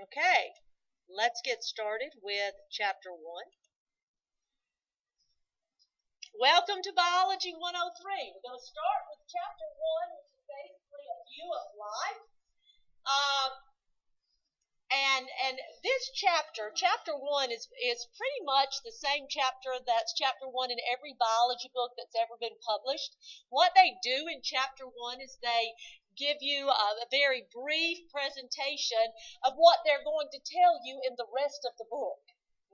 Okay, let's get started with Chapter 1. Welcome to Biology 103. We're going to start with Chapter 1, which is basically a view of life. And this chapter, Chapter 1, is pretty much the same chapter that's Chapter 1 in every biology book that's ever been published. What they do in Chapter 1 is they give you a very brief presentation of what they're going to tell you in the rest of the book.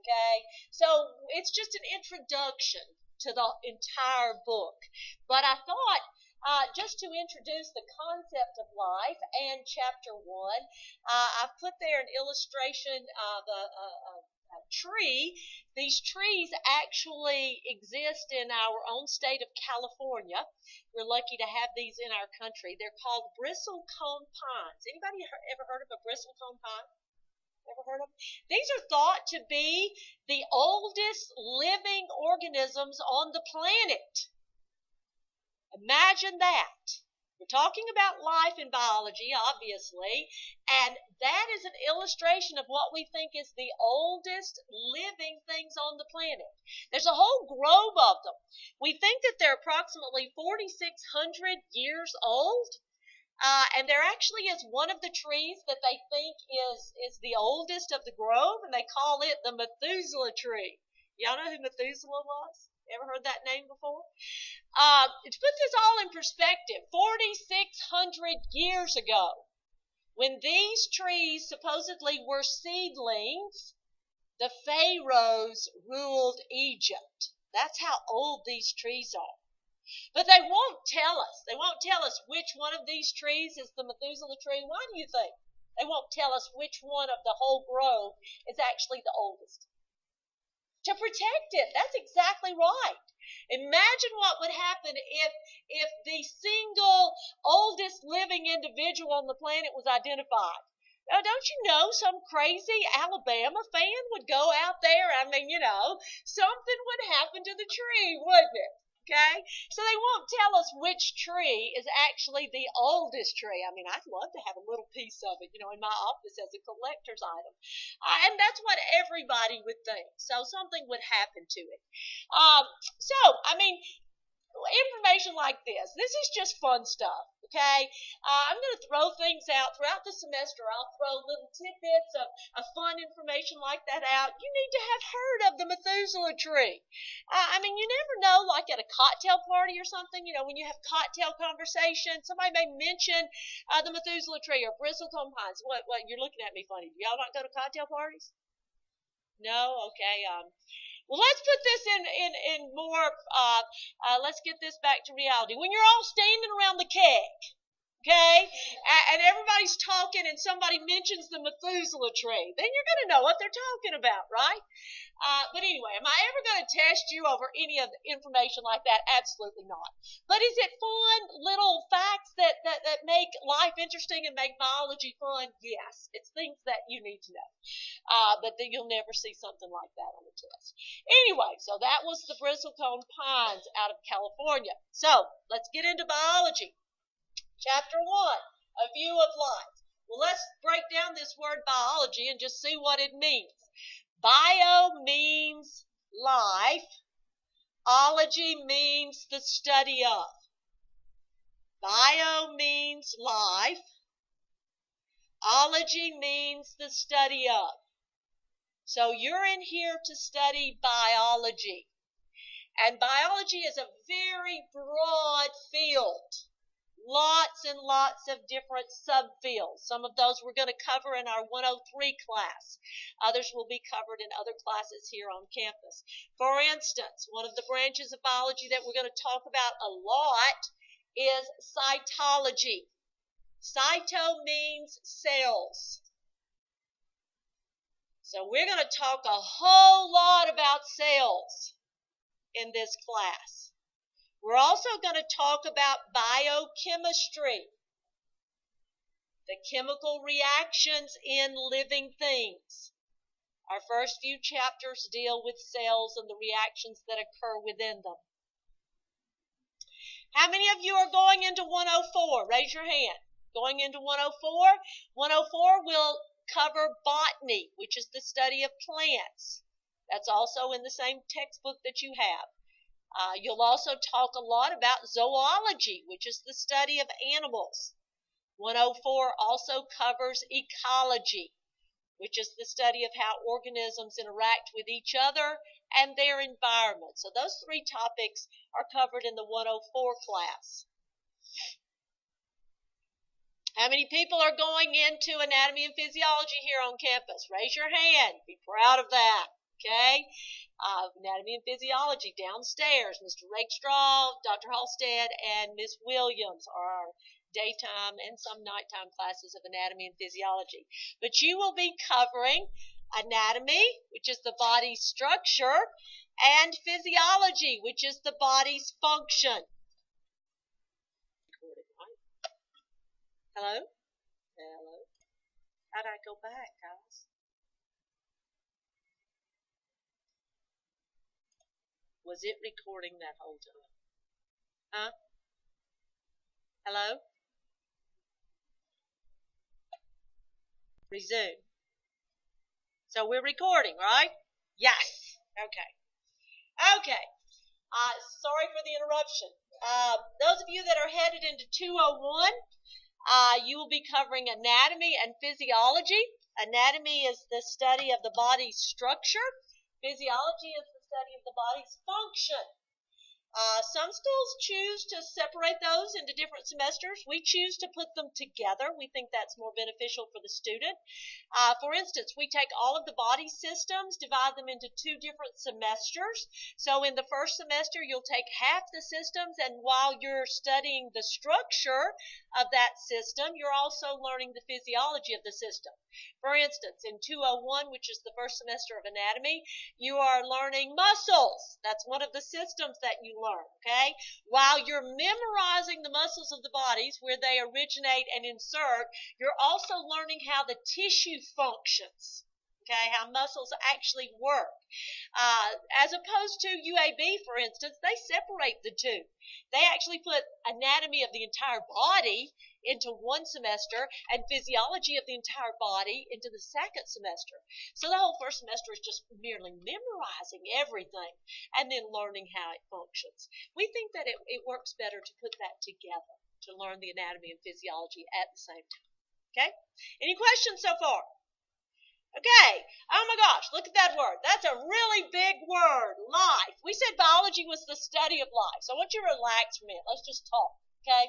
Okay? So it's just an introduction to the entire book. But I thought, just to introduce the concept of life and Chapter 1, I've put there an illustration of a tree. These trees actually exist in our own state of California. We're lucky to have these in our country. They're called bristlecone pines. Anybody ever heard of a bristlecone pine? Ever heard of them? These are thought to be the oldest living organisms on the planet. Imagine that. We're talking about life in biology, obviously, and that is an illustration of what we think is the oldest living things on the planet. There's a whole grove of them. We think that they're approximately 4,600 years old. And there actually is one of the trees that they think is the oldest of the grove, and they call it the Methuselah tree. Y'all know who Methuselah was? Ever heard that name before? To put this all in perspective, 4,600 years ago, when these trees supposedly were seedlings, the pharaohs ruled Egypt. That's how old these trees are. But they won't tell us. They won't tell us which one of these trees is the Methuselah tree. Why do you think? They won't tell us which one of the whole grove is actually the oldest. To protect it. That's exactly right. Imagine what would happen if the single oldest living individual on the planet was identified. Now, don't you know some crazy Alabama fan would go out there? Something would happen to the tree, wouldn't it? Okay? So they won't tell us which tree is actually the oldest tree. I'd love to have a little piece of it, in my office as a collector's item. And that's what everybody would think. So something would happen to it. Information like this is just fun stuff, okay? I'm going to throw things out throughout the semester. I'll throw little tidbits of fun information like that out. You need to have heard of the Methuselah tree. You never know, like at a cocktail party or something, when you have cocktail conversation, somebody may mention the Methuselah tree or bristlecone pines. What, you're looking at me funny. Do y'all not go to cocktail parties? No? Okay. Well, let's put this in more, let's get this back to reality. When you're all standing around the keg, okay, and everybody's talking and somebody mentions the Methuselah tree, then you're going to know what they're talking about, right? But anyway, am I ever going to test you over any of the information like that? Absolutely not. But is it fun, little facts that make life interesting and make biology fun? Yes. It's things that you need to know. But then you'll never see something like that on the test. Anyway, so that was the bristlecone pines out of California. So let's get into biology. Chapter 1, a view of life. Well, let's break down this word biology and just see what it means. Bio means life. Ology means the study of. Bio means life. Ology means the study of. So you're in here to study biology. And biology is a very broad field. Lots and lots of different subfields. Some of those we're going to cover in our 103 class. Others will be covered in other classes here on campus. For instance, one of the branches of biology that we're going to talk about a lot is cytology. Cyto means cells. So we're going to talk a whole lot about cells in this class. We're also going to talk about biochemistry, the chemical reactions in living things. Our first few chapters deal with cells and the reactions that occur within them. How many of you are going into 104? Raise your hand. Going into 104? 104 will cover botany, which is the study of plants. That's also in the same textbook that you have. You'll also talk a lot about zoology, which is the study of animals. 104 also covers ecology, which is the study of how organisms interact with each other and their environment. So those three topics are covered in the 104 class. How many people are going into anatomy and physiology here on campus? Raise your hand. Be proud of that. Okay? Anatomy and physiology downstairs. Mr. Rakestraw, Dr. Halstead, and Miss Williams are our daytime and some nighttime classes of anatomy and physiology. But you will be covering anatomy, which is the body's structure, and physiology, which is the body's function. Hello? Hello? How'd I go back, guys? Was it recording that whole time? Huh? Hello? Resume. So we're recording, right? Yes. Okay. Okay. Sorry for the interruption. Those of you that are headed into 201, you will be covering anatomy and physiology. Anatomy is the study of the body's structure. Physiology is the study of the body's function. Some schools choose to separate those into different semesters. We choose to put them together. We think that's more beneficial for the student. For instance, we take all of the body systems, divide them into 2 different semesters. So in the first semester, you'll take half the systems, and while you're studying the structure of that system, you're also learning the physiology of the system. For instance, in 201, which is the first semester of anatomy, you are learning muscles. That's one of the systems that you learn, okay? While you're memorizing the muscles of the bodies, where they originate and insert, you're also learning how the tissue functions, okay, how muscles actually work. As opposed to UAB, for instance, they separate the two. They actually put anatomy of the entire body into one semester and physiology of the entire body into the second semester. So the whole first semester is just merely memorizing everything and then learning how it functions. We think that it works better to put that together, to learn the anatomy and physiology at the same time. Okay? Any questions so far? Okay. Oh my gosh, look at that word. That's a really big word, life. We said biology was the study of life. So I want you to relax for a minute. Let's just talk, okay?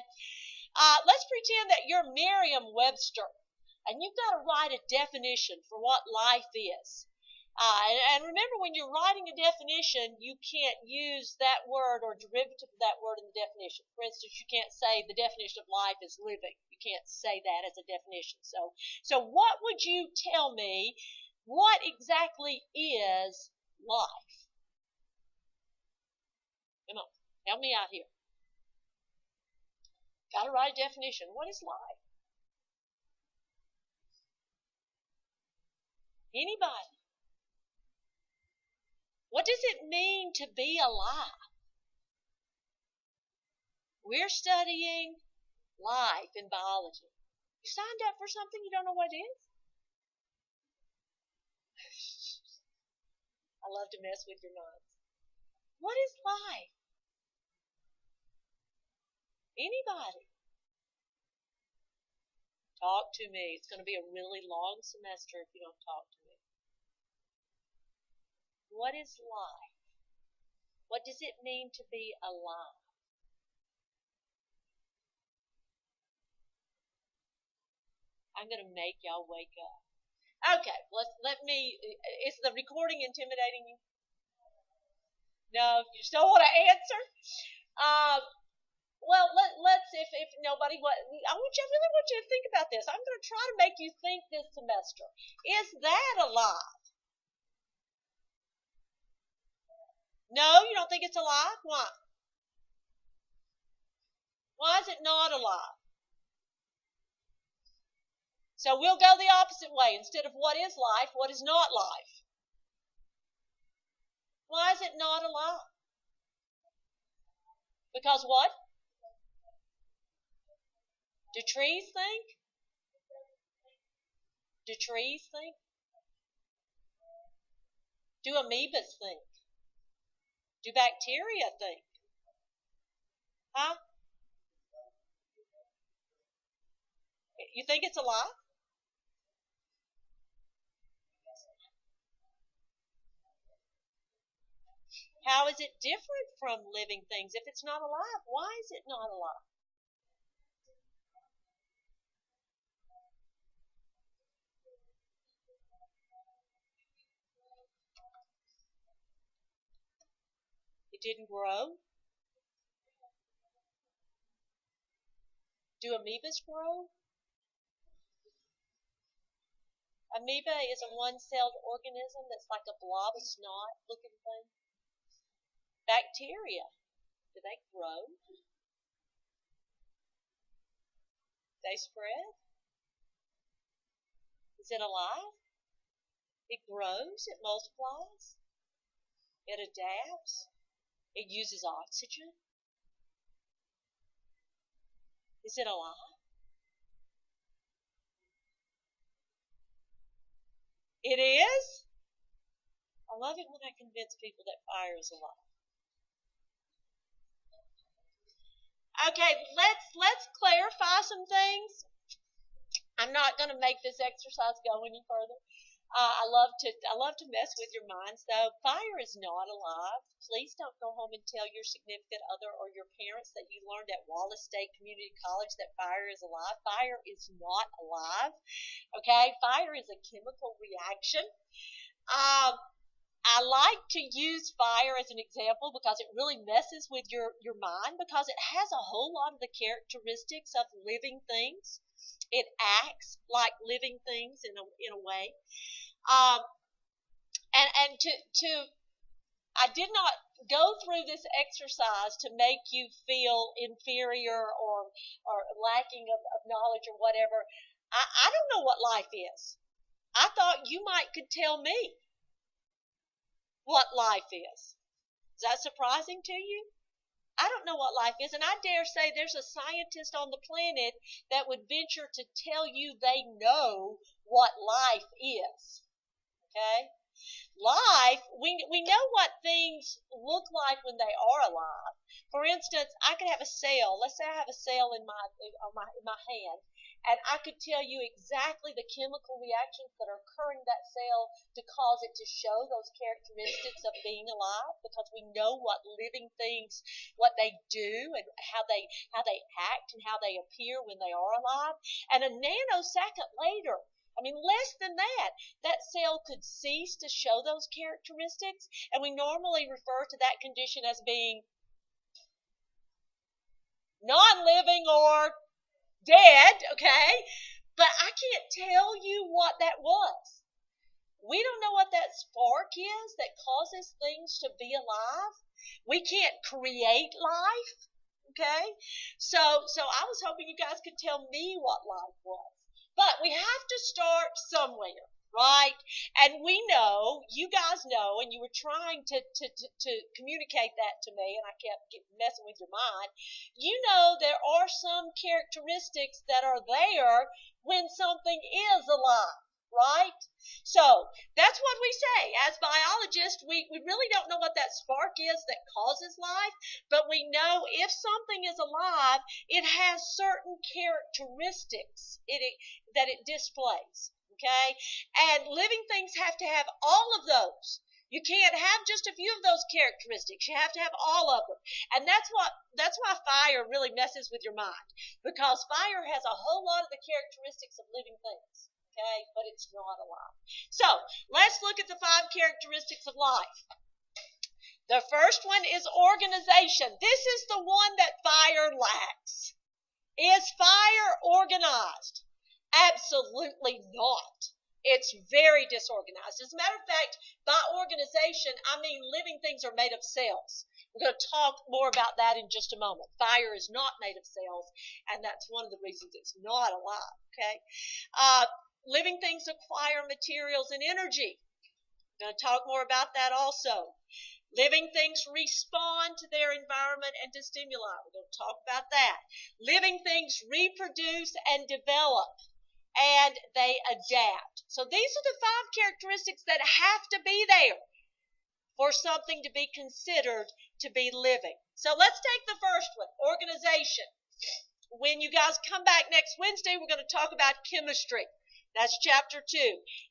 Let's pretend that you're Merriam-Webster, and you've got to write a definition for what life is. And remember, when you're writing a definition, you can't use that word or derivative of that word in the definition. For instance, you can't say the definition of life is living. You can't say that as a definition. So what would you tell me? What exactly is life? Come on, help me out here. Got to write a definition. What is life? Anybody? What does it mean to be alive? We're studying life in biology. You signed up for something you don't know what it is? I love to mess with your minds. What is life? Anybody? Talk to me. It's going to be a really long semester if you don't talk to me. What is life? What does it mean to be alive? I'm going to make y'all wake up. Okay, is the recording intimidating you? No, you still want to answer? Well, let's, if nobody, I really want you to think about this. I'm going to try to make you think this semester. Is that alive? No, you don't think it's alive? Why? Why is it not alive? So we'll go the opposite way. Instead of what is life, what is not life? Why is it not alive? Because what? Do trees think? Do trees think? Do amoebas think? Do bacteria think? Huh? You think it's alive? How is it different from living things? If it's not alive, why is it not alive? It didn't grow? Do amoebas grow? Amoeba is a one-celled organism that's like a blob of snot looking thing. Bacteria, do they grow? They spread? Is it alive? It grows, it multiplies, it adapts, it uses oxygen. Is it alive? It is? I love it when I convince people that fire is alive. Okay, let's clarify some things. I'm not going to make this exercise go any further. I love to mess with your minds though. Fire is not alive. Please don't go home and tell your significant other or your parents that you learned at Wallace State Community College that fire is alive. Fire is not alive. Okay, fire is a chemical reaction. Um, I like to use fire as an example because it really messes with your mind because it has a whole lot of the characteristics of living things. It acts like living things in a way. Um, and to I did not go through this exercise to make you feel inferior or lacking of knowledge or whatever. I don't know what life is. I thought you might could tell me what life is. Is that surprising to you? I don't know what life is, and I dare say there's a scientist on the planet that would venture to tell you they know what life is. Okay? Life, we know what things look like when they are alive. For instance, I could have a cell. Let's say I have a cell in my hand, and I could tell you exactly the chemical reactions that are occurring in that cell to cause it to show those characteristics of being alive, because we know what living things, what they do, and how they act and how they appear when they are alive. And a nanosecond later, I mean, less than that cell could cease to show those characteristics, and we normally refer to that condition as being non-living or dead, okay? But I can't tell you what that was. We don't know what that spark is that causes things to be alive. We can't create life, okay? So I was hoping you guys could tell me what life was. But we have to start somewhere, right? And we know, you guys know, and you were trying to communicate that to me, and I kept messing with your mind. You know there are some characteristics that are there when something is alive, right? So that's what we say. As biologists, we really don't know what that spark is that causes life, but we know if something is alive, it has certain characteristics that it displays. Okay? And living things have to have all of those. You can't have just a few of those characteristics. You have to have all of them. And that's why fire really messes with your mind, because fire has a whole lot of the characteristics of living things. Okay, but it's not alive. So let's look at the 5 characteristics of life. The first one is organization. This is the one that fire lacks. Is fire organized? Absolutely not. It's very disorganized. As a matter of fact, by organization, I mean living things are made of cells. We're going to talk more about that in just a moment. Fire is not made of cells, and that's one of the reasons it's not alive. Okay. Living things acquire materials and energy. We're going to talk more about that also. Living things respond to their environment and to stimuli. We're going to talk about that. Living things reproduce and develop. and they adapt. So these are the 5 characteristics that have to be there for something to be considered to be living. So let's take the first one, organization. When you guys come back next Wednesday, we're going to talk about chemistry. That's chapter 2.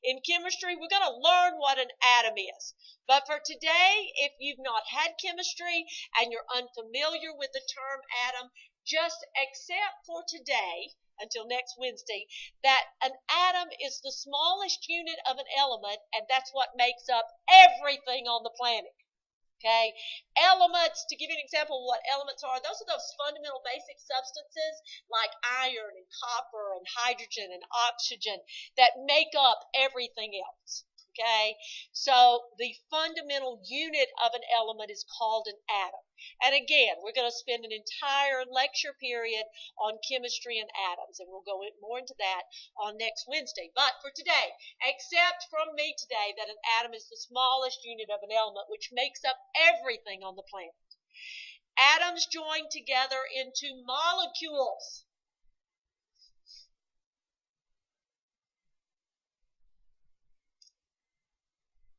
In chemistry, we're going to learn what an atom is. But for today, if you've not had chemistry and you're unfamiliar with the term atom, just accept for today, until next Wednesday, that an atom is the smallest unit of an element, and that's what makes up everything on the planet. Okay, elements, to give you an example of what elements are, those are those fundamental basic substances like iron and copper and hydrogen and oxygen that make up everything else. Okay, so the fundamental unit of an element is called an atom. And again, we're going to spend an entire lecture period on chemistry and atoms, and we'll go more into that on next Wednesday. But for today, accept from me today that an atom is the smallest unit of an element, which makes up everything on the planet. Atoms join together into molecules.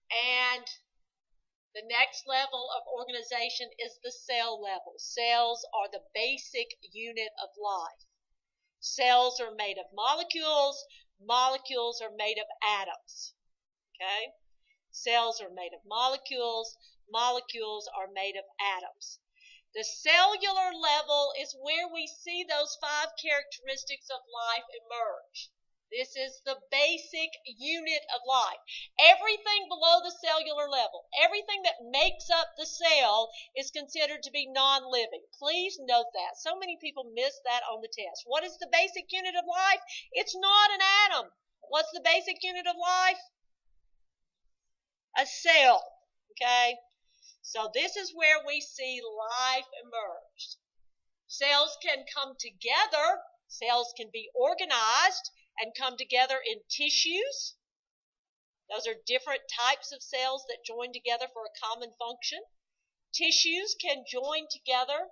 And the next level of organization is the cell level. Cells are the basic unit of life. Cells are made of molecules. Molecules are made of atoms. Okay? Cells are made of molecules. Molecules are made of atoms. The cellular level is where we see those 5 characteristics of life emerge. This is the basic unit of life. Everything below the cellular level, everything that makes up the cell is considered to be non-living. Please note that. So many people miss that on the test. What is the basic unit of life? It's not an atom. What's the basic unit of life? A cell. Okay? So this is where we see life emerge. Cells can come together. Cells can be organized and come together in tissues. Those are different types of cells that join together for a common function. Tissues can join together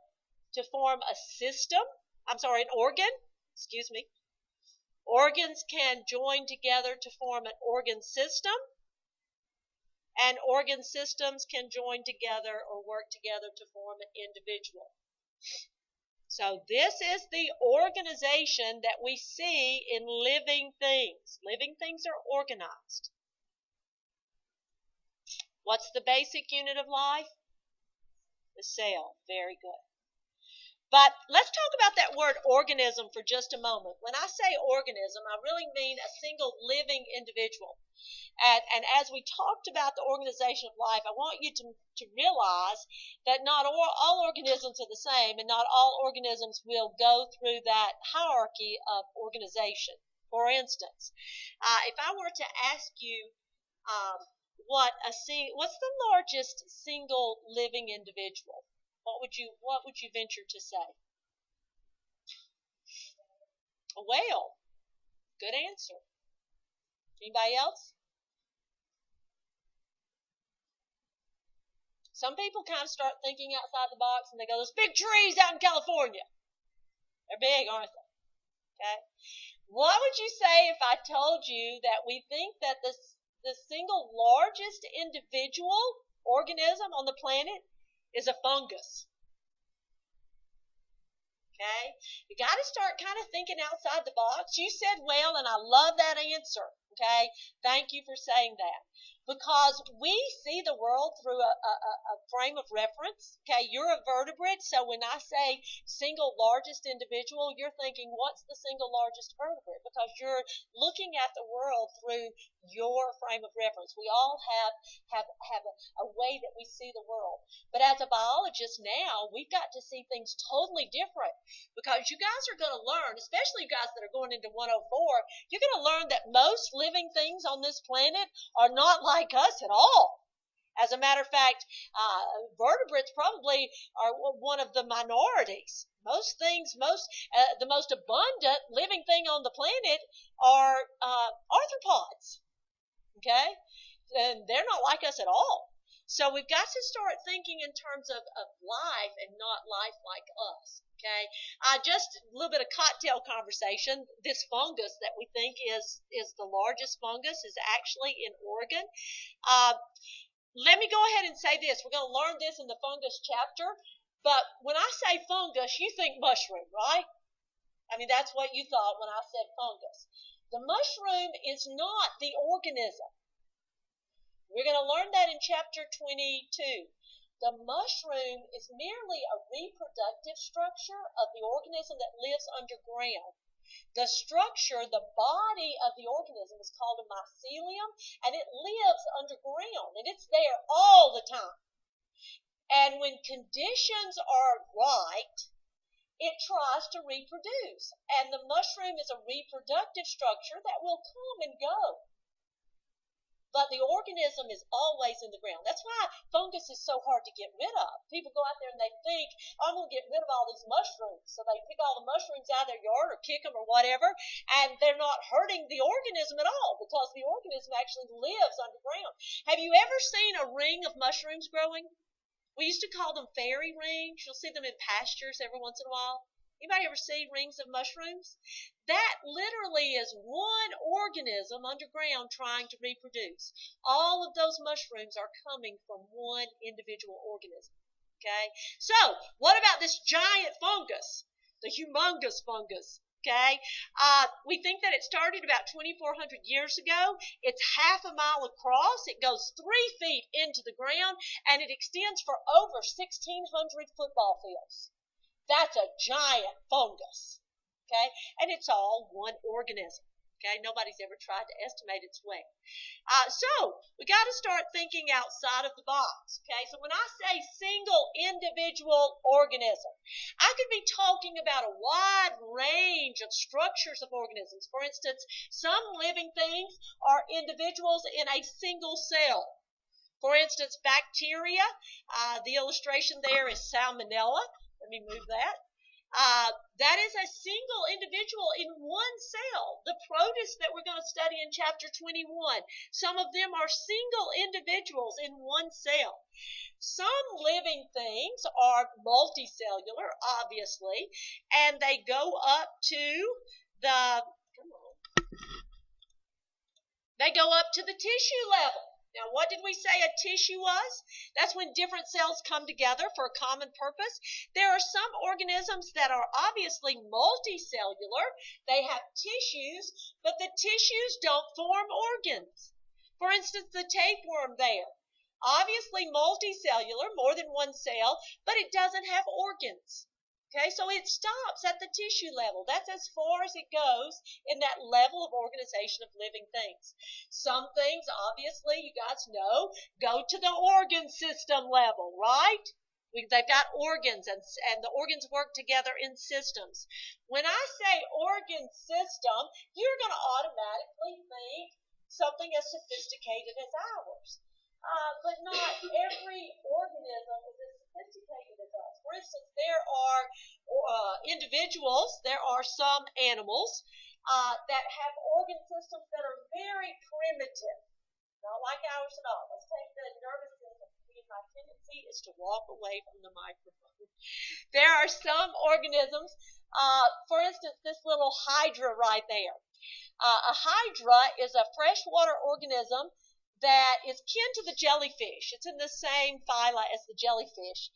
to form a system. An organ. Organs can join together to form an organ system. And organ systems can join together or work together to form an individual. So this is the organization that we see in living things. Living things are organized. What's the basic unit of life? The cell. Very good. But let's talk about that word organism for just a moment. When I say organism, I really mean a single living individual. And as we talked about the organization of life, I want you to realize that not all organisms are the same, and not all organisms will go through that hierarchy of organization. For instance, if I were to ask you what's the largest single living individual, what would you venture to say? A whale. Good answer. Anybody else? Some people kind of start thinking outside the box and they go, those big trees out in California. They're big, aren't they? Okay. What would you say if I told you that we think that the single largest individual organism on the planet is a fungus? Okay. You got to start kind of thinking outside the box. You said whale, and I love that answer. Okay. Thank you for saying that. Because we see the world through a frame of reference. Okay, you're a vertebrate, so when I say single largest individual, you're thinking, what's the single largest vertebrate? Because you're looking at the world through your frame of reference. We all have a way that we see the world. But as a biologist now, we've got to see things totally different. Because you guys are going to learn, especially you guys that are going into 104, you're going to learn that most living things on this planet are not like us at all. As a matter of fact, vertebrates probably are one of the minorities. The most abundant living thing on the planet are arthropods. Okay? And they're not like us at all. So we've got to start thinking in terms of life and not life like us. Okay, just a little bit of cocktail conversation. This fungus that we think is the largest fungus is actually in Oregon. Uh, Let me go ahead and say this. We're going to learn this in the fungus chapter. But when I say fungus, you think mushroom, right? I mean, that's what you thought when I said fungus. The mushroom is not the organism. We're going to learn that in chapter 22. The mushroom is merely a reproductive structure of the organism that lives underground. The structure, the body of the organism is called a mycelium, and it lives underground, and it's there all the time. And when conditions are right, it tries to reproduce. And the mushroom is a reproductive structure that will come and go. But the organism is always in the ground. That's why fungus is so hard to get rid of. People go out there and they think, I'm going to get rid of all these mushrooms. So they pick all the mushrooms out of their yard or kick them or whatever, and they're not hurting the organism at all because the organism actually lives underground. Have you ever seen a ring of mushrooms growing? We used to call them fairy rings. You'll see them in pastures every once in a while. Anybody ever see rings of mushrooms? That literally is one organism underground trying to reproduce. All of those mushrooms are coming from one individual organism. Okay? So, what about this giant fungus? The humongous fungus. Okay? We think that it started about 2,400 years ago. It's half a mile across. It goes 3 feet into the ground, and it extends for over 1,600 football fields. That's a giant fungus, okay? And it's all one organism, okay? Nobody's ever tried to estimate its weight. So we got to start thinking outside of the box, okay? So when I say single individual organism, I could be talking about a wide range of structures of organisms. For instance, some living things are individuals in a single cell. For instance, bacteria, the illustration there is Salmonella. Let me move that. That is a single individual in one cell. The protists that we're going to study in chapter 21, some of them are single individuals in one cell. Some living things are multicellular, obviously, and they go up to the tissue level. Now, what did we say a tissue was? That's when different cells come together for a common purpose. There are some organisms that are obviously multicellular. They have tissues, but the tissues don't form organs. For instance, the tapeworm there. Obviously multicellular, more than one cell, but it doesn't have organs. Okay, so it stops at the tissue level. That's as far as it goes in that level of organization of living things. Some things, obviously, you guys know, go to the organ system level, right? They've got organs, and the organs work together in systems. When I say organ system, you're going to automatically think something as sophisticated as ours. But not every organism is as sophisticated as us. For instance, there are there are some animals that have organ systems that are very primitive, not like ours at all. Let's take the nervous system. My tendency is to walk away from the microphone. There are some organisms, for instance, this little hydra right there. A hydra is a freshwater organism that is kin to the jellyfish. It's in the same phyla as the jellyfish,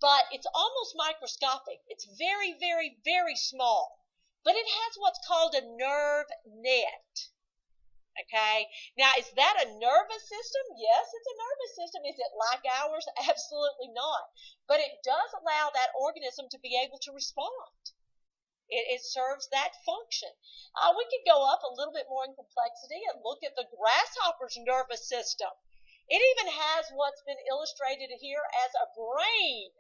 but it's almost microscopic. It's very, very, very small, but it has what's called a nerve net. Okay, now is that a nervous system? Yes, it's a nervous system. Is it like ours? Absolutely not, but it does allow that organism to be able to respond. It serves that function. We could go up a little bit more in complexity and look at the grasshopper's nervous system. It even has what's been illustrated here as a brain.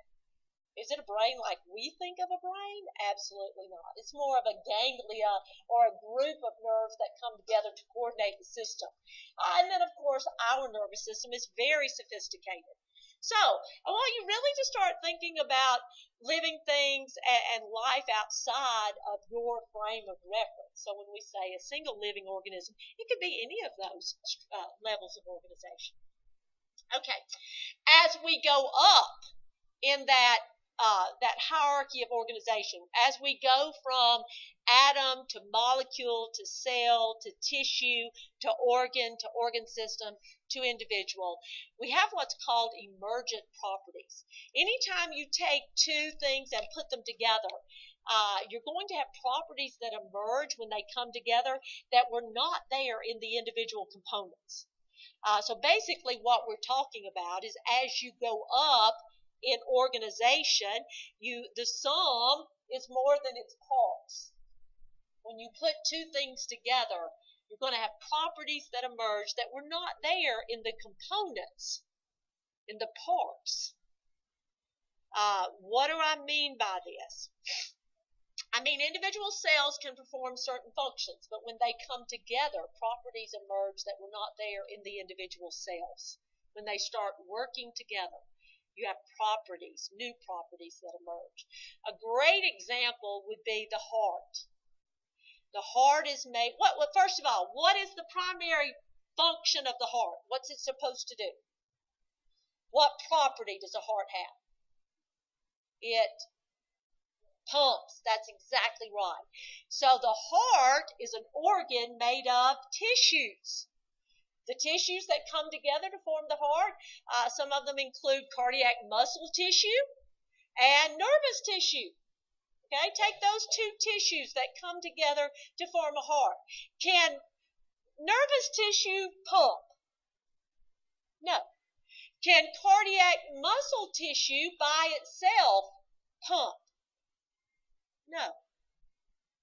Is it a brain like we think of a brain? Absolutely not. It's more of a ganglia or a group of nerves that come together to coordinate the system. And then, of course, our nervous system is very sophisticated. So, I want you really to start thinking about living things and life outside of your frame of reference. So when we say a single living organism, it could be any of those levels of organization. Okay. As we go up in that hierarchy of organization, as we go from atom to molecule to cell to tissue to organ system to individual, we have what's called emergent properties. Anytime you take two things and put them together, you're going to have properties that emerge when they come together that were not there in the individual components. So basically what we're talking about is as you go up in organization, the sum is more than its parts. When you put two things together, you're going to have properties that emerge that were not there in the components, in the parts. What do I mean by this? I mean, individual cells can perform certain functions, but when they come together, properties emerge that were not there in the individual cells. When they start working together, you have properties, new properties that emerge. A great example would be the heart. The heart is made, first of all, what is the primary function of the heart? What's it supposed to do? What property does a heart have? It pumps. That's exactly right. So the heart is an organ made of tissues. The tissues that come together to form the heart, some of them include cardiac muscle tissue and nervous tissue. Okay, take those two tissues that come together to form a heart. Can nervous tissue pump? No. Can cardiac muscle tissue by itself pump? No.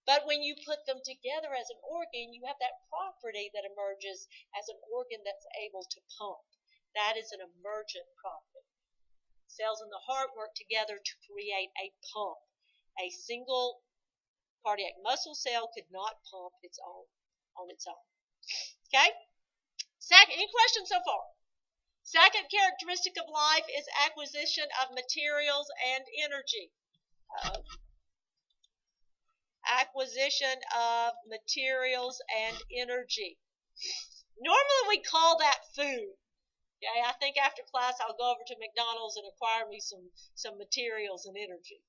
But when you put them together as an organ, you have that property that emerges as an organ that's able to pump. That is an emergent property. Cells in the heart work together to create a pump. A single cardiac muscle cell could not pump on its own. Okay? Second, any questions so far? Second characteristic of life is acquisition of materials and energy. Acquisition of materials and energy. Normally we call that food. Okay, I think after class I'll go over to McDonald's and acquire me some materials and energy.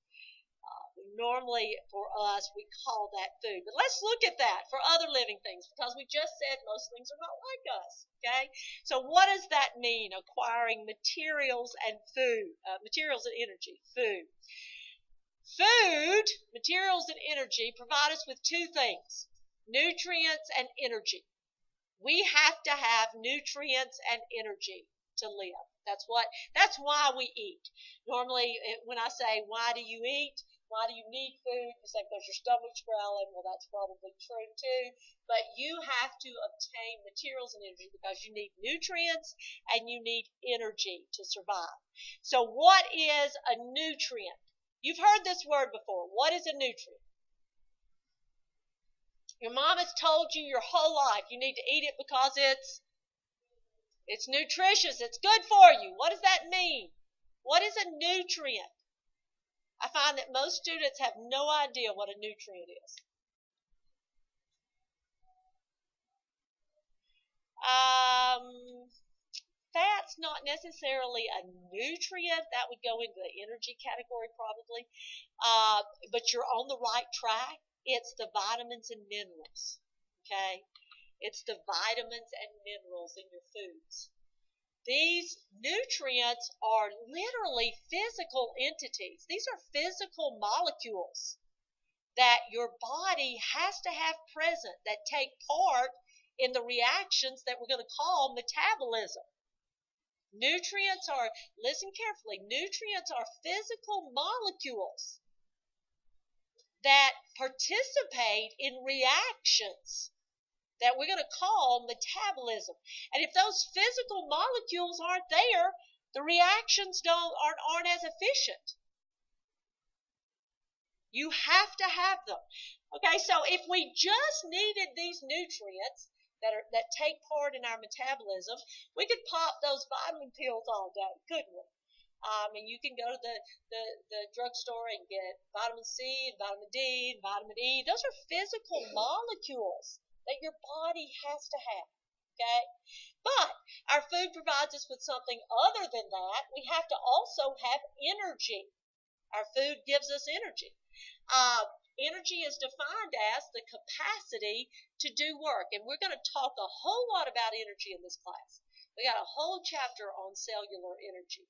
Normally for us we call that food. But let's look at that for other living things, because we just said most things are not like us. Okay, so what does that mean, acquiring materials and food, materials and energy, food? Food, materials and energy provide us with two things, nutrients and energy. We have to have nutrients and energy to live. That's why we eat. Normally when I say, why do you eat? Why do you need food? You say, because your stomach's growling. Well, that's probably true too. But you have to obtain materials and energy because you need nutrients and you need energy to survive. So what is a nutrient? You've heard this word before. What is a nutrient? Your mom has told you your whole life you need to eat it because it's nutritious. It's good for you. What does that mean? What is a nutrient? I find that most students have no idea what a nutrient is. Fat's not necessarily a nutrient. That would go into the energy category probably. But you're on the right track. It's the vitamins and minerals. Okay? It's the vitamins and minerals in your foods. These nutrients are literally physical entities. These are physical molecules that your body has to have present that take part in the reactions that we're going to call metabolism. Nutrients are, listen carefully, nutrients are physical molecules that participate in reactions that we're going to call metabolism. And if those physical molecules aren't there, the reactions aren't as efficient. You have to have them. Okay, so if we just needed these nutrients that take part in our metabolism, we could pop those vitamin pills all day, couldn't we? And you can go to the drugstore and get vitamin C and vitamin D and vitamin E. Those are physical molecules that your body has to have. Okay? But our food provides us with something other than that, we have to also have energy. Our food gives us energy. Energy is defined as the capacity to do work. And we're going to talk a whole lot about energy in this class. We got a whole chapter on cellular energy,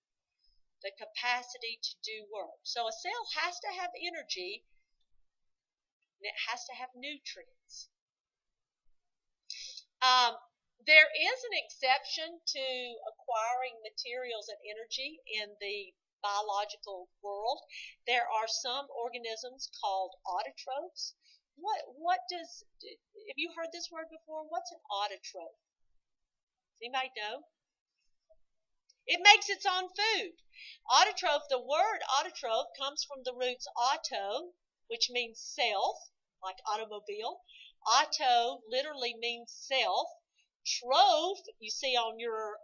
the capacity to do work. So a cell has to have energy, and it has to have nutrients. There is an exception to acquiring materials and energy in the biological world. There are some organisms called autotrophs. Have you heard this word before? What's an autotroph? Anybody know? It makes its own food. Autotroph, the word autotroph comes from the roots auto, which means self, like automobile. Auto literally means self. Troph, you see on your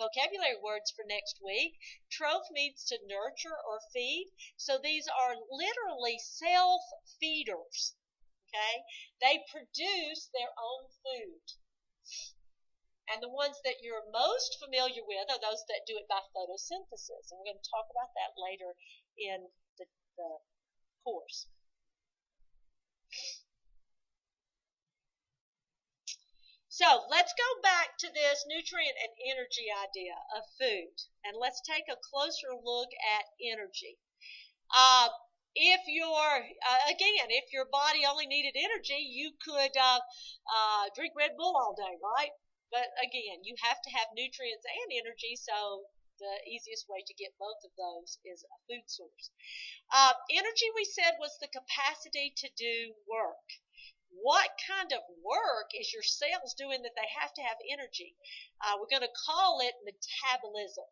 vocabulary words for next week, troph means to nurture or feed. So these are literally self-feeders. Okay? They produce their own food. And the ones that you're most familiar with are those that do it by photosynthesis. And we're going to talk about that later in the course. So let's go back to this nutrient and energy idea of food. And let's take a closer look at energy. If your body only needed energy, you could drink Red Bull all day, right? But again, you have to have nutrients and energy, so the easiest way to get both of those is a food source. Energy, we said, was the capacity to do work. What kind of work is your cells doing that they have to have energy? We're going to call it metabolism.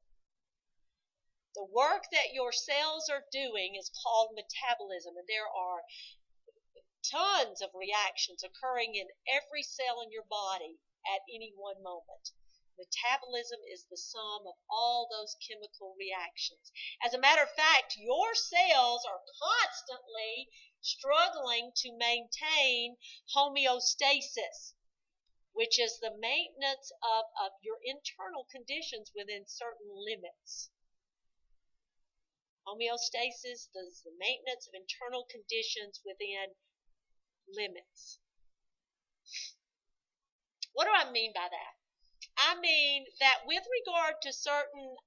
The work that your cells are doing is called metabolism, and there are tons of reactions occurring in every cell in your body at any one moment. Metabolism is the sum of all those chemical reactions. As a matter of fact, your cells are constantly struggling to maintain homeostasis, which is the maintenance of your internal conditions within certain limits. Homeostasis is the maintenance of internal conditions within limits. What do I mean by that? I mean that with regard to certain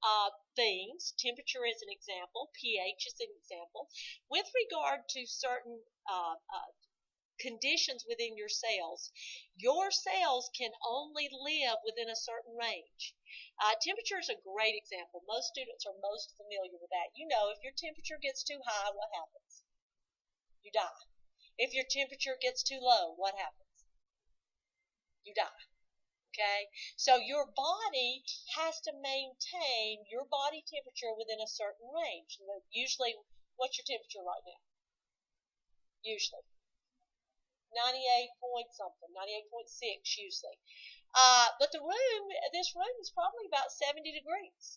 things, temperature is an example, pH is an example, with regard to certain conditions within your cells can only live within a certain range. Temperature is a great example. Most students are most familiar with that. You know, if your temperature gets too high, what happens? You die. If your temperature gets too low, what happens? You die. Okay, so your body has to maintain your body temperature within a certain range. Usually, what's your temperature right now? Usually 98 point something, 98.6 usually. But this room is probably about 70 degrees.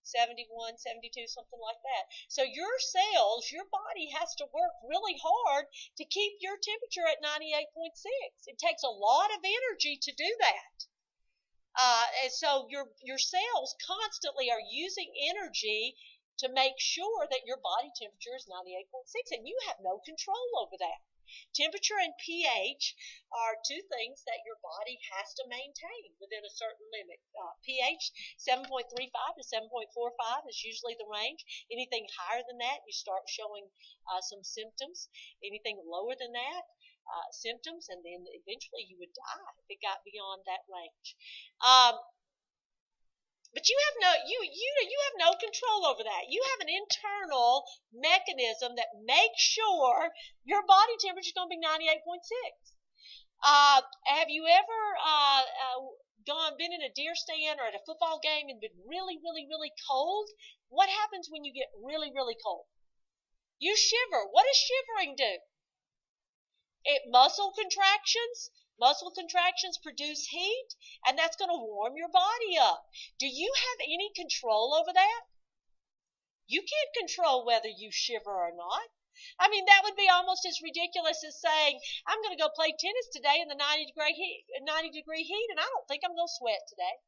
71, 72, something like that. So your cells, your body has to work really hard to keep your temperature at 98.6. It takes a lot of energy to do that. And so your cells constantly are using energy to make sure that your body temperature is 98.6, and you have no control over that. Temperature and pH are two things that your body has to maintain within a certain limit. pH 7.35 to 7.45 is usually the range. Anything higher than that, you start showing some symptoms. Anything lower than that, symptoms, and then eventually you would die if it got beyond that range. But you have no control over that. You have an internal mechanism that makes sure your body temperature is going to be 98.6. Have you ever been in a deer stand or at a football game and been really, really, really cold? What happens when you get really, really cold? You shiver. What does shivering do? Muscle contractions. Muscle contractions produce heat, and that's going to warm your body up. Do you have any control over that? You can't control whether you shiver or not. I mean, that would be almost as ridiculous as saying, I'm going to go play tennis today in the 90 degree heat, and I don't think I'm going to sweat today.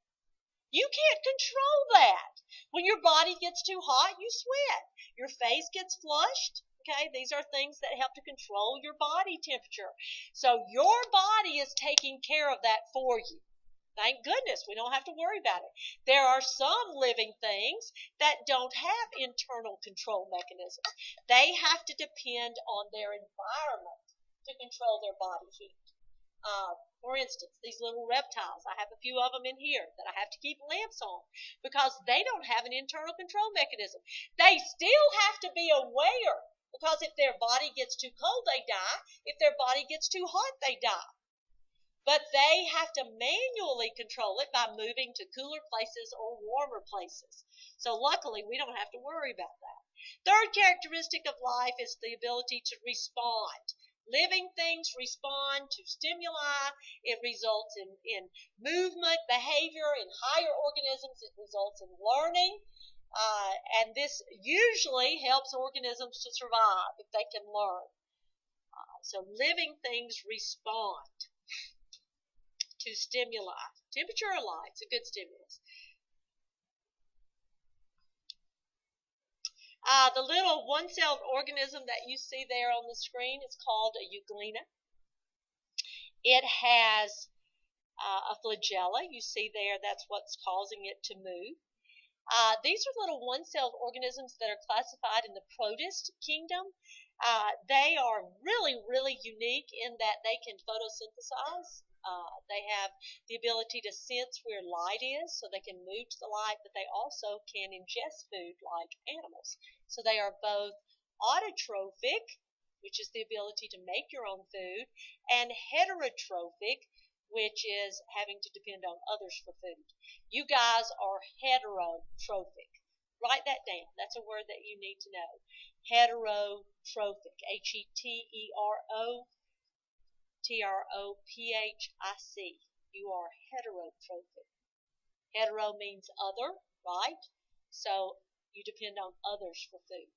You can't control that. When your body gets too hot, you sweat. Your face gets flushed. Okay, these are things that help to control your body temperature. So your body is taking care of that for you. Thank goodness we don't have to worry about it. There are some living things that don't have internal control mechanisms. They have to depend on their environment to control their body heat. For instance, these little reptiles, I have a few of them in here that I have to keep lamps on because they don't have an internal control mechanism. They still have to be aware because if their body gets too cold, they die. If their body gets too hot, they die. But they have to manually control it by moving to cooler places or warmer places. So luckily, we don't have to worry about that. Third characteristic of life is the ability to respond. Living things respond to stimuli. It results in movement, behavior. In higher organisms, it results in learning. And this usually helps organisms to survive if they can learn. So living things respond to stimuli. Temperature or light is a good stimulus. The little one-celled organism that you see there on the screen is called a euglena. It has a flagella. You see there, that's what's causing it to move. These are little one-celled organisms that are classified in the protist kingdom. They are really, really unique in that they can photosynthesize. They have the ability to sense where light is, so they can move to the light, but they also can ingest food like animals. So they are both autotrophic, which is the ability to make your own food, and heterotrophic, which is having to depend on others for food. You guys are heterotrophic. Write that down. That's a word that you need to know. Heterotrophic. Heterotrophic. You are heterotrophic. Hetero means other, right? So you depend on others for food.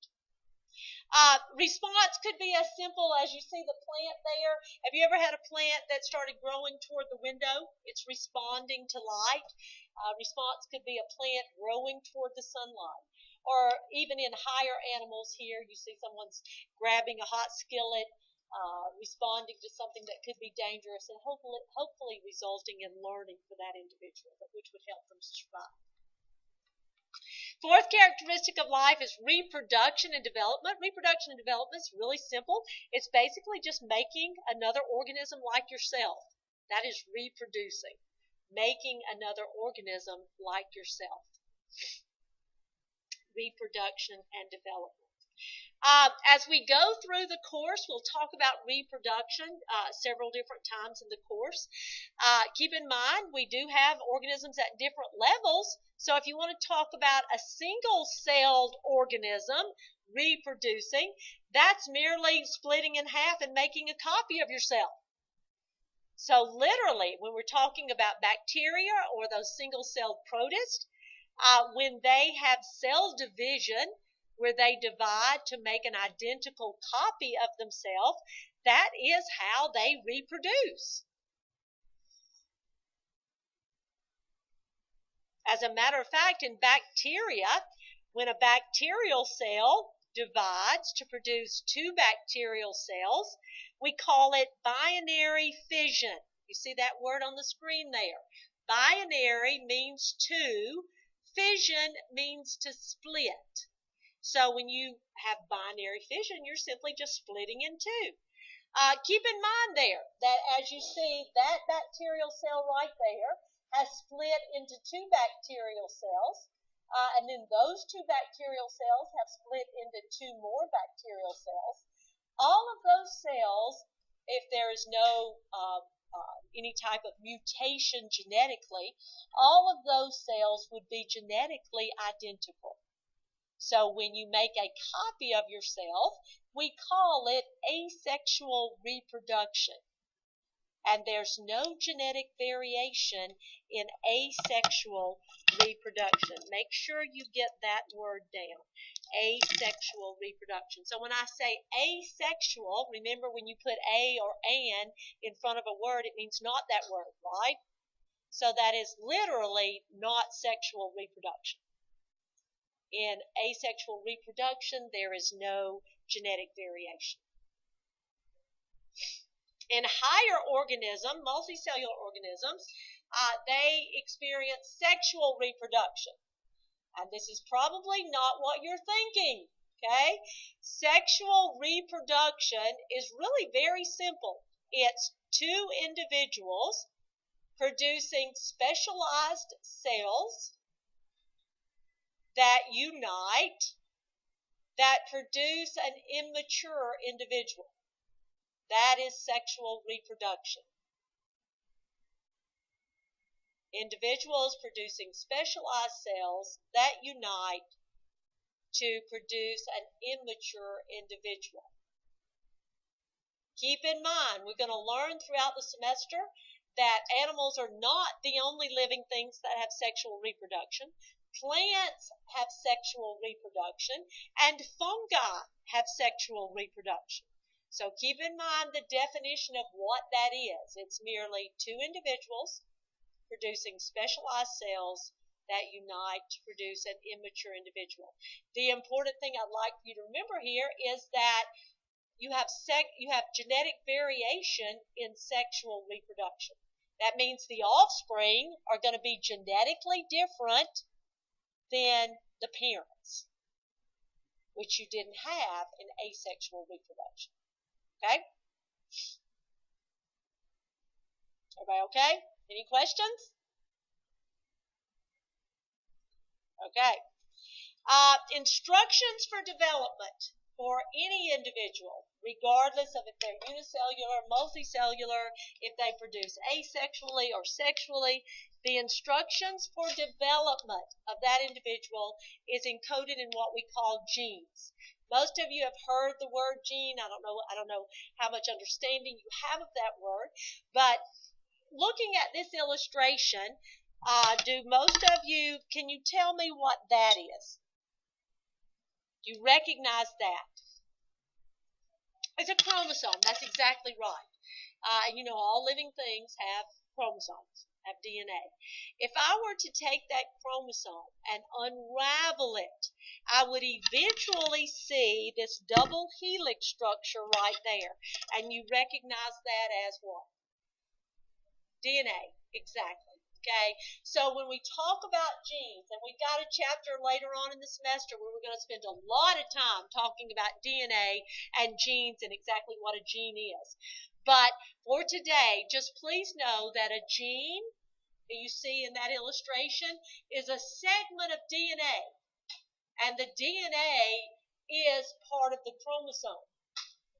Response could be as simple as you see the plant there. Have you ever had a plant that started growing toward the window? It's responding to light. Response could be a plant growing toward the sunlight. Or even in higher animals here, you see someone's grabbing a hot skillet, responding to something that could be dangerous, and hopefully resulting in learning for that individual, which would help them survive. Fourth characteristic of life is reproduction and development. Reproduction and development is really simple. It's basically just making another organism like yourself. That is reproducing. Making another organism like yourself. Reproduction and development. As we go through the course, we'll talk about reproduction several different times in the course. Keep in mind, we do have organisms at different levels. So if you want to talk about a single-celled organism reproducing, that's merely splitting in half and making a copy of yourself. So literally, when we're talking about bacteria or those single-celled protists, when they have cell division, where they divide to make an identical copy of themselves, that is how they reproduce. As a matter of fact, in bacteria, when a bacterial cell divides to produce two bacterial cells, we call it binary fission. You see that word on the screen there. Binary means two. Fission means to split. So when you have binary fission, you're simply just splitting in two. Keep in mind there that as you see, that bacterial cell right there has split into two bacterial cells, and then those two bacterial cells have split into two more bacterial cells. All of those cells, if there is no any type of mutation genetically, all of those cells would be genetically identical. So when you make a copy of yourself, we call it asexual reproduction. And there's no genetic variation in asexual reproduction. Make sure you get that word down. Asexual reproduction. So when I say asexual, remember when you put a or an in front of a word, it means not that word, right? So that is literally not sexual reproduction. In asexual reproduction, there is no genetic variation. In higher organisms, multicellular organisms, they experience sexual reproduction. And this is probably not what you're thinking, okay? Sexual reproduction is really very simple. It's two individuals producing specialized cells that unite, that produce an immature individual. That is sexual reproduction. Individuals producing specialized cells that unite to produce an immature individual. Keep in mind, we're going to learn throughout the semester that animals are not the only living things that have sexual reproduction. Plants have sexual reproduction, and fungi have sexual reproduction. So keep in mind the definition of what that is. It's merely two individuals producing specialized cells that unite to produce an immature individual. The important thing I'd like for you to remember here is that you have genetic variation in sexual reproduction. That means the offspring are going to be genetically different than the parents, which you didn't have in asexual reproduction. Okay? Everybody okay? Any questions? Okay. Instructions for development for any individual, regardless of if they're unicellular, multicellular, if they produce asexually or sexually, the instructions for development of that individual is encoded in what we call genes. Most of you have heard the word gene. I don't know how much understanding you have of that word, but looking at this illustration, can you tell me what that is? Do you recognize that? It's a chromosome. That's exactly right. All living things have chromosomes, have DNA. If I were to take that chromosome and unravel it, I would eventually see this double helix structure right there. And you recognize that as what? DNA, exactly. Okay, so when we talk about genes, and we've got a chapter later on in the semester where we're going to spend a lot of time talking about DNA and genes and exactly what a gene is. But for today, just please know that a gene that you see in that illustration is a segment of DNA, and the DNA is part of the chromosome.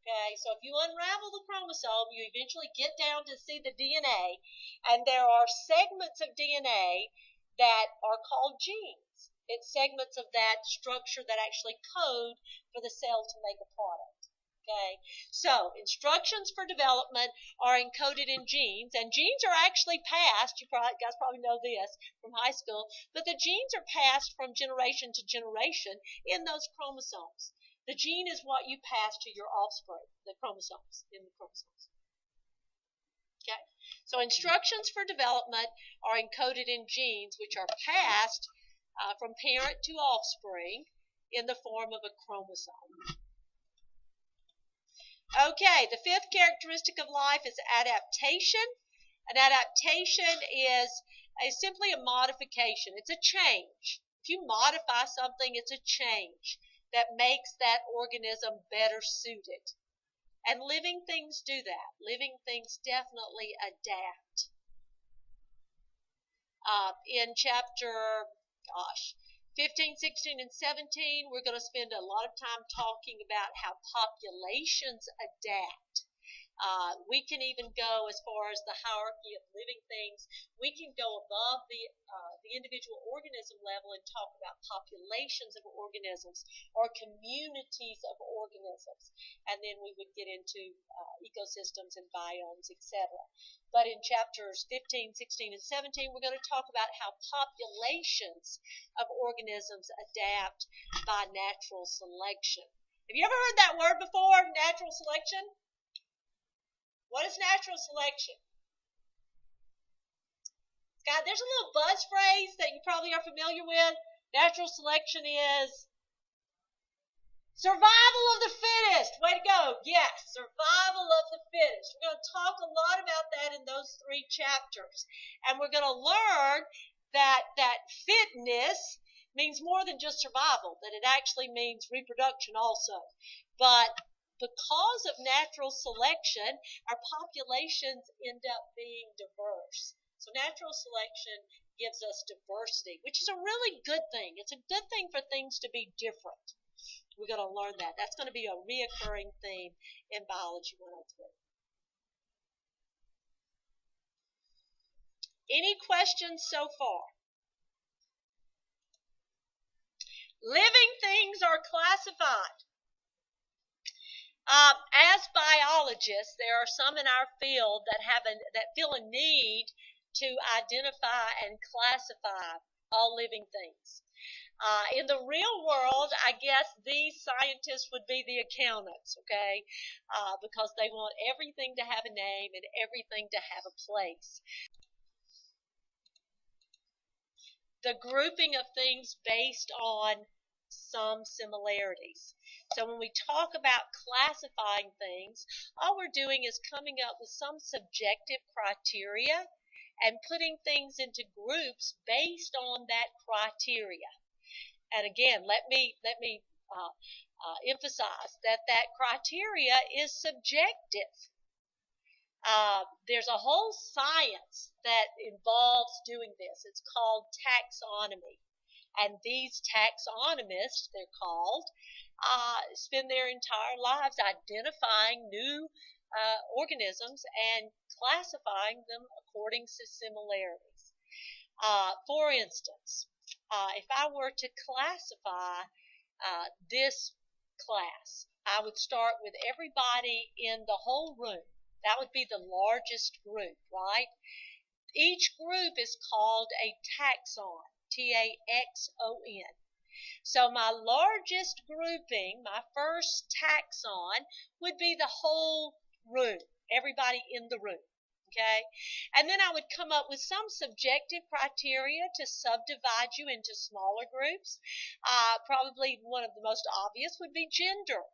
Okay, so if you unravel the chromosome, you eventually get down to see the DNA, and there are segments of DNA that are called genes. It's segments of that structure that actually code for the cell to make a product. Okay, so instructions for development are encoded in genes, and genes are actually passed. You guys probably know this from high school, but the genes are passed from generation to generation in those chromosomes. The gene is what you pass to your offspring, the chromosomes, in the chromosomes. Okay? So instructions for development are encoded in genes, which are passed from parent to offspring in the form of a chromosome. Okay, the fifth characteristic of life is adaptation. An adaptation is simply a modification. It's a change. If you modify something, it's a change that makes that organism better suited. And living things do that. Living things definitely adapt. In chapter 15, 16, and 17, we're going to spend a lot of time talking about how populations adapt. We can even go as far as the hierarchy of living things. We can go above the individual organism level and talk about populations of organisms or communities of organisms. And then we would get into ecosystems and biomes, etc. But in chapters 15, 16, and 17, we're going to talk about how populations of organisms adapt by natural selection. Have you ever heard that word before, natural selection? What is natural selection? God, there's a little buzz phrase that you probably are familiar with. Natural selection is survival of the fittest. Way to go. Yes, survival of the fittest. We're going to talk a lot about that in those 3 chapters. And we're going to learn that fitness means more than just survival, that it actually means reproduction also. But because of natural selection, our populations end up being diverse. So natural selection gives us diversity, which is a really good thing. It's a good thing for things to be different. We're going to learn that. That's going to be a reoccurring theme in Biology 103. Any questions so far? Living things are classified. As biologists, there are some in our field that feel a need to identify and classify all living things. In the real world, I guess these scientists would be the accountants, okay? Because they want everything to have a name and everything to have a place. The grouping of things based on some similarities. So when we talk about classifying things, all we're doing is coming up with some subjective criteria and putting things into groups based on that criteria. And again, let me emphasize that criteria is subjective. There's a whole science that involves doing this. It's called taxonomy. And these taxonomists, they're called, spend their entire lives identifying new organisms and classifying them according to similarities. For instance, if I were to classify this class, I would start with everybody in the whole room. That would be the largest group, right? Each group is called a taxon, T-A-X-O-N. So my largest grouping, my first taxon, would be the whole room, everybody in the room. Okay, and then I would come up with some subjective criteria to subdivide you into smaller groups. Probably one of the most obvious would be gender.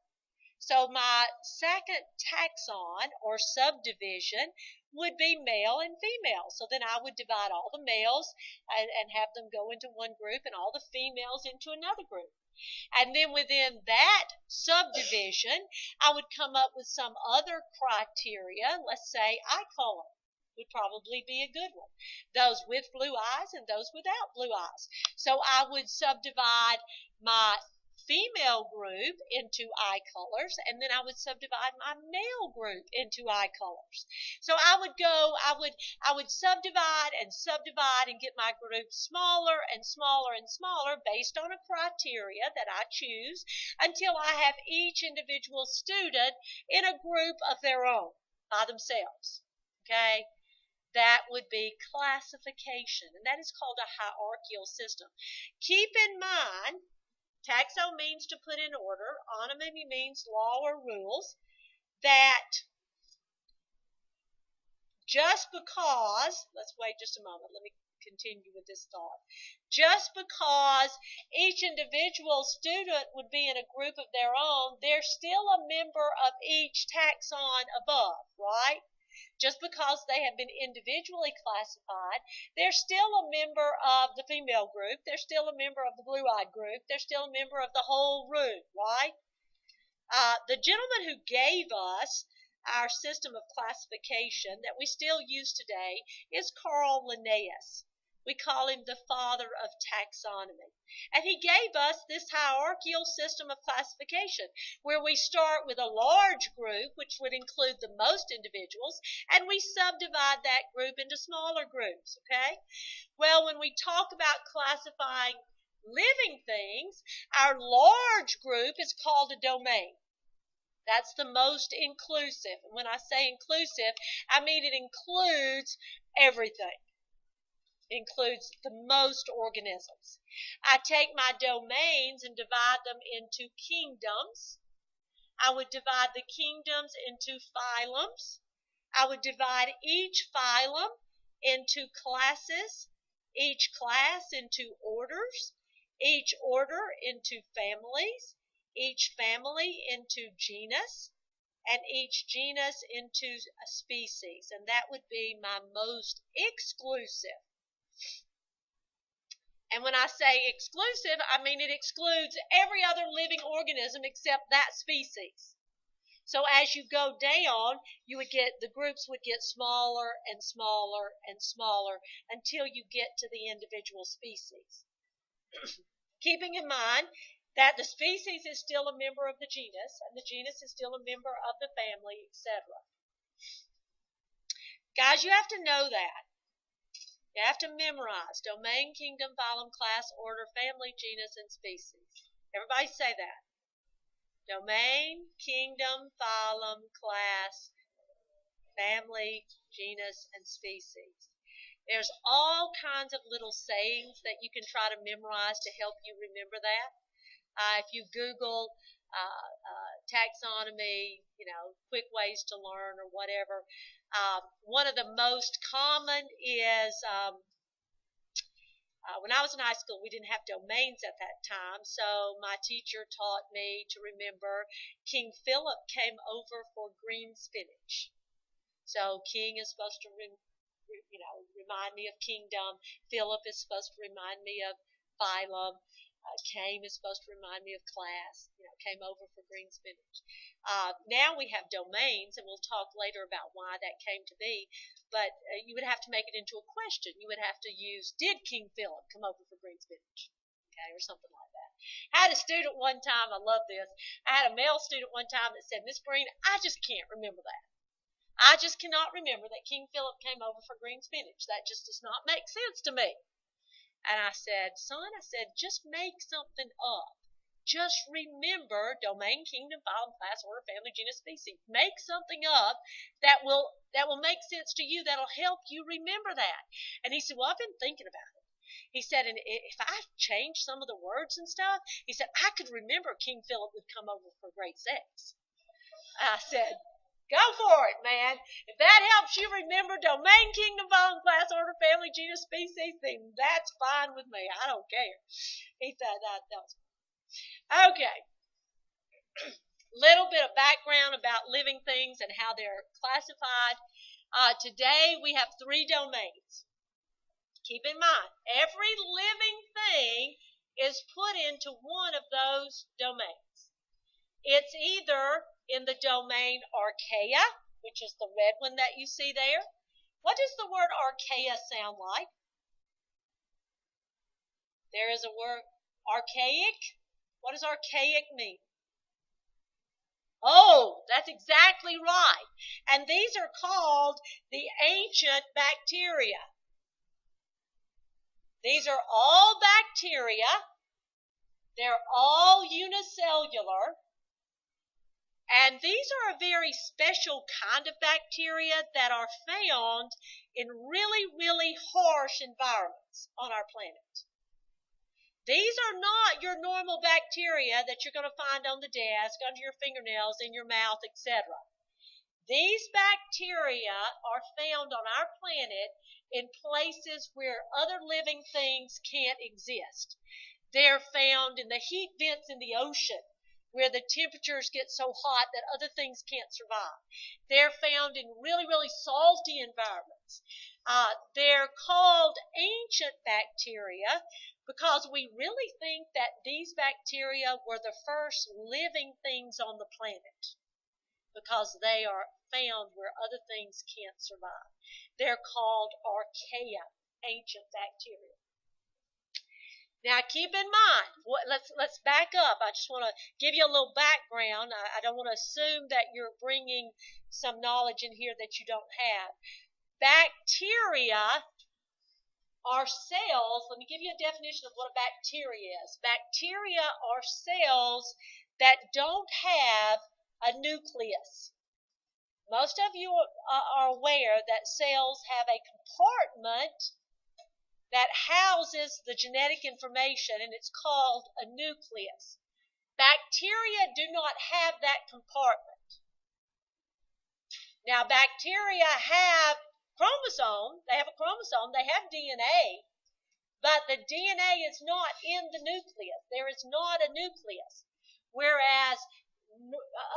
So my second taxon or subdivision would be male and female. So then I would divide all the males and have them go into one group and all the females into another group. And then within that subdivision, I would come up with some other criteria. Let's say eye color would probably be a good one. Those with blue eyes and those without blue eyes. So I would subdivide my female group into eye colors, and then I would subdivide my male group into eye colors. So I would subdivide and get my group smaller and smaller and smaller based on a criteria that I choose until I have each individual student in a group of their own by themselves. Okay? That would be classification, and that is called a hierarchical system. Keep in mind, taxo means to put in order. Onomy means law or rules. That just because, let's wait just a moment. Let me continue with this thought. Just because each individual student would be in a group of their own, they're still a member of each taxon above, right? Just because they have been individually classified, they're still a member of the female group. They're still a member of the blue-eyed group. They're still a member of the whole room, right? The gentleman who gave us our system of classification that we still use today is Carl Linnaeus. We call him the father of taxonomy. And he gave us this hierarchical system of classification where we start with a large group, which would include the most individuals, and we subdivide that group into smaller groups, okay? Well, when we talk about classifying living things, our large group is called a domain. That's the most inclusive. And when I say inclusive, I mean it includes everything. Includes the most organisms. I take my domains and divide them into kingdoms. I would divide the kingdoms into phylums. I would divide each phylum into classes, each class into orders, each order into families, each family into genus, and each genus into a species. And that would be my most exclusive. And when I say exclusive, I mean it excludes every other living organism except that species. So as you go down, the groups would get smaller and smaller and smaller until you get to the individual species. Keeping in mind that the species is still a member of the genus, and the genus is still a member of the family, etc. Guys, you have to know that. You have to memorize domain, kingdom, phylum, class, order, family, genus, and species. Everybody say that. Domain, kingdom, phylum, class, family, genus, and species. There's all kinds of little sayings that you can try to memorize to help you remember that. If you Google taxonomy, quick ways to learn or whatever, one of the most common is when I was in high school, we didn't have domains at that time, so my teacher taught me to remember King Philip came over for green spinach. So king is supposed to remind me of kingdom. Philip is supposed to remind me of phylum. Came is supposed to remind me of class. Came over for green spinach. Now we have domains, and we'll talk later about why that came to be. But you would have to make it into a question. You would have to use, did King Philip come over for green spinach? Okay, or something like that. I had a student one time, I love this. I had a male student one time that said, Miss Breen, I just can't remember that. I just cannot remember that King Philip came over for green spinach. That just does not make sense to me. And I said, son, just make something up. Just remember domain, kingdom, phylum, class, order, family, genus, species. Make something up that will make sense to you, that'll help you remember that. And he said, well, I've been thinking about it. He said, and if I change some of the words and stuff, he said, I could remember King Philip would come over for great sex. I said, go for it, man. If that helps you remember domain, kingdom, phylum, class, order, family, genus, species, then that's fine with me. I don't care. He said that was okay. Little bit of background about living things and how they're classified. Today we have 3 domains. Keep in mind, every living thing is put into one of those domains. It's either in the domain archaea, which is the red one that you see there. What does the word archaea sound like? There is a word, archaic. What does archaic mean? Oh, that's exactly right. And these are called the ancient bacteria. These are all bacteria. They're all unicellular. And these are a very special kind of bacteria that are found in really, really harsh environments on our planet. These are not your normal bacteria that you're going to find on the desk, under your fingernails, in your mouth, etc. These bacteria are found on our planet in places where other living things can't exist. They're found in the heat vents in the ocean, where the temperatures get so hot that other things can't survive. They're found in really, really salty environments. They're called ancient bacteria because we really think that these bacteria were the first living things on the planet because they are found where other things can't survive. They're called archaea, ancient bacteria. Now, keep in mind, let's back up. I just want to give you a little background. I don't want to assume that you're bringing some knowledge in here that you don't have. Bacteria are cells. Let me give you a definition of what a bacteria is. Bacteria are cells that don't have a nucleus. Most of you are aware that cells have a compartment that houses the genetic information, and it's called a nucleus. Bacteria do not have that compartment. Now, bacteria have chromosome. They have a chromosome. They have DNA, but the DNA is not in the nucleus. There is not a nucleus. Whereas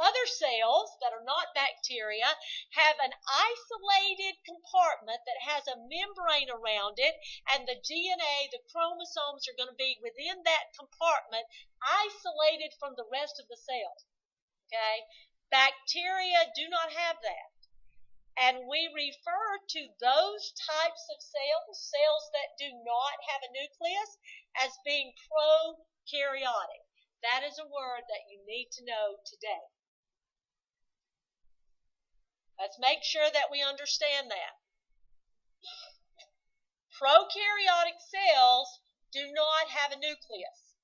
other cells that are not bacteria have an isolated compartment that has a membrane around it, and the DNA, the chromosomes, are going to be within that compartment, isolated from the rest of the cells. Okay? Bacteria do not have that. And we refer to those types of cells, cells that do not have a nucleus, as being prokaryotic. That is a word that you need to know today. Let's make sure that we understand that. Prokaryotic cells do not have a nucleus.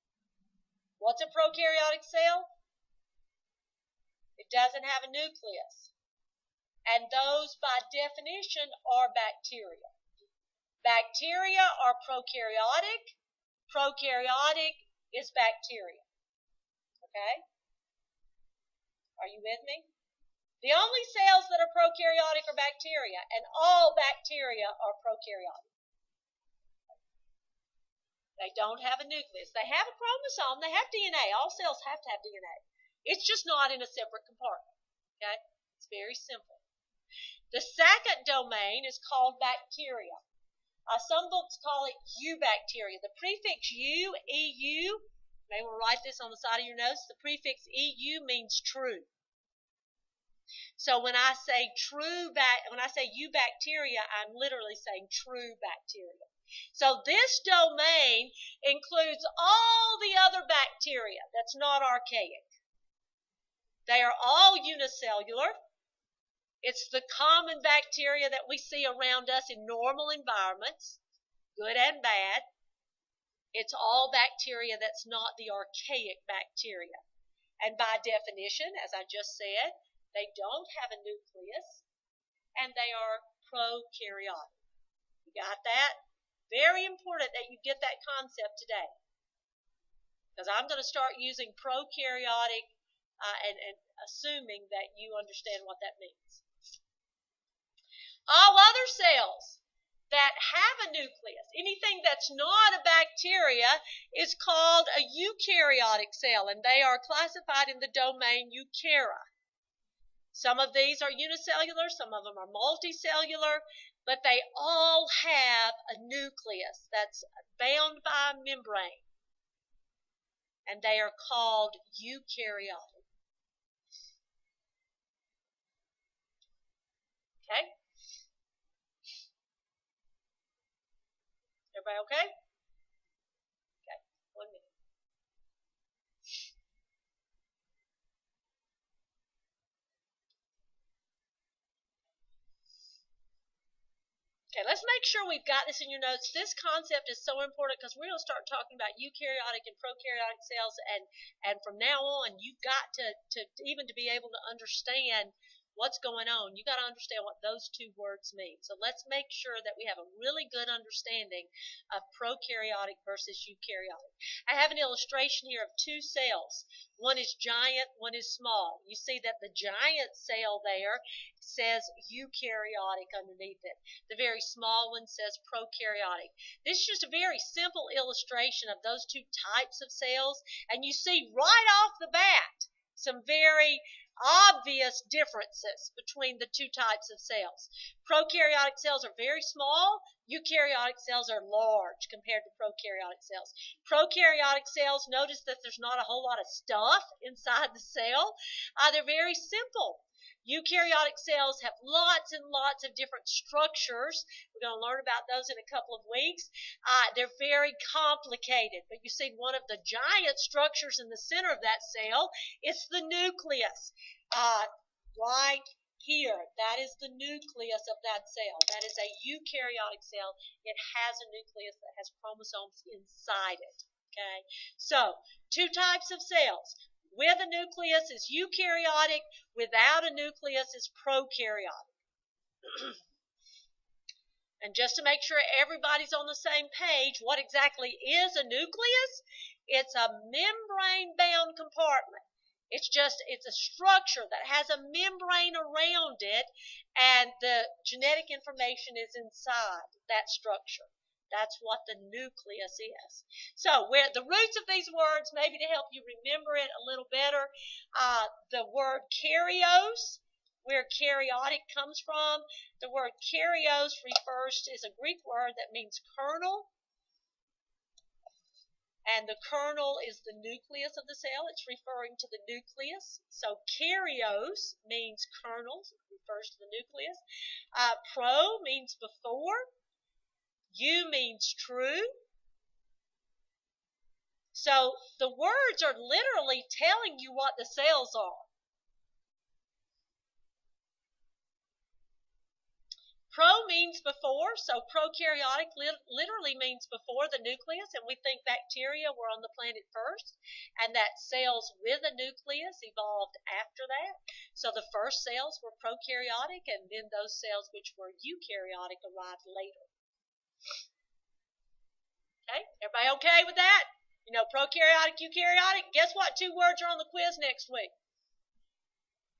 What's a prokaryotic cell? It doesn't have a nucleus. And those, by definition, are bacteria. Bacteria are prokaryotic. Prokaryotic is bacteria. Okay? Are you with me? The only cells that are prokaryotic are bacteria, and all bacteria are prokaryotic. They don't have a nucleus. They have a chromosome. They have DNA. All cells have to have DNA. It's just not in a separate compartment. Okay? It's very simple. The second domain is called bacteria. Some books call it eubacteria. The prefix eu, EU, maybe we'll write this on the side of your notes. The prefix EU means true. So when I say eubacteria, I'm literally saying true bacteria. So this domain includes all the other bacteria that's not archaic. They are all unicellular. It's the common bacteria that we see around us in normal environments, good and bad. It's all bacteria that's not the archaic bacteria. And by definition, as I just said, they don't have a nucleus, and they are prokaryotic. You got that? Very important that you get that concept today, because I'm going to start using prokaryotic and assuming that you understand what that means. All other cells that have a nucleus, anything that's not a bacteria, is called a eukaryotic cell, and they are classified in the domain Eukarya. Some of these are unicellular, some of them are multicellular, but they all have a nucleus that's bound by a membrane, and they are called eukaryotic. Okay? Everybody okay? Okay, 1 minute. Okay, let's make sure we've got this in your notes. This concept is so important because we're going to start talking about eukaryotic and prokaryotic cells, and from now on, you've got to even to be able to understand what's going on, you got to understand what those two words mean. So let's make sure that we have a really good understanding of prokaryotic versus eukaryotic. I have an illustration here of two cells. One is giant, one is small. You see that the giant cell there says eukaryotic underneath it. The very small one says prokaryotic. This is just a very simple illustration of those two types of cells, and you see right off the bat some very obvious differences between the two types of cells. Prokaryotic cells are very small. Eukaryotic cells are large compared to prokaryotic cells. Prokaryotic cells, notice that there's not a whole lot of stuff inside the cell. They're very simple. Eukaryotic cells have lots and lots of different structures. We're going to learn about those in a couple of weeks. They're very complicated, but you see one of the giant structures in the center of that cell is the nucleus. Right here, that is the nucleus of that cell. That is a eukaryotic cell. It has a nucleus that has chromosomes inside it. Okay, so two types of cells. With a nucleus is eukaryotic. Without a nucleus is prokaryotic. And just to make sure everybody's on the same page, what exactly is a nucleus? It's a membrane-bound compartment. It's a structure that has a membrane around it, and the genetic information is inside that structure. That's what the nucleus is. So, where the roots of these words, maybe to help you remember it a little better, the word karyos, where karyotic comes from, the word karyos is a Greek word that means kernel. And the kernel is the nucleus of the cell. It's referring to the nucleus. So karyos means kernels. It refers to the nucleus. Pro means before. U means true. So the words are literally telling you what the cells are. Pro means before, so prokaryotic literally means before the nucleus, and we think bacteria were on the planet first, and that cells with a nucleus evolved after that. So the first cells were prokaryotic, and then those cells which were eukaryotic arrived later. Okay, everybody okay with that? You know, prokaryotic, eukaryotic. Guess what 2 words are on the quiz next week?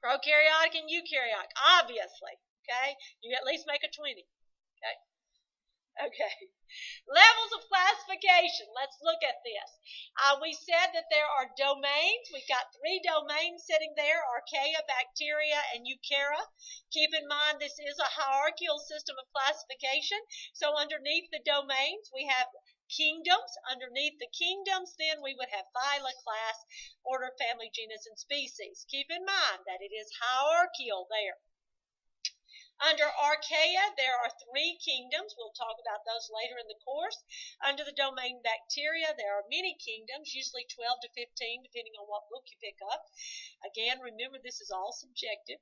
Prokaryotic and eukaryotic, obviously. Okay, you at least make a 20. Okay. Levels of classification. Let's look at this. We said that there are domains. We've got 3 domains sitting there: archaea, bacteria, and eukarya. Keep in mind this is a hierarchical system of classification. So underneath the domains, we have kingdoms. Underneath the kingdoms, then we would have phyla, class, order, family, genus, and species. Keep in mind that it is hierarchical there. Under archaea, there are 3 kingdoms. We'll talk about those later in the course. Under the domain bacteria, there are many kingdoms, usually 12 to 15, depending on what book you pick up. Again, remember, this is all subjective.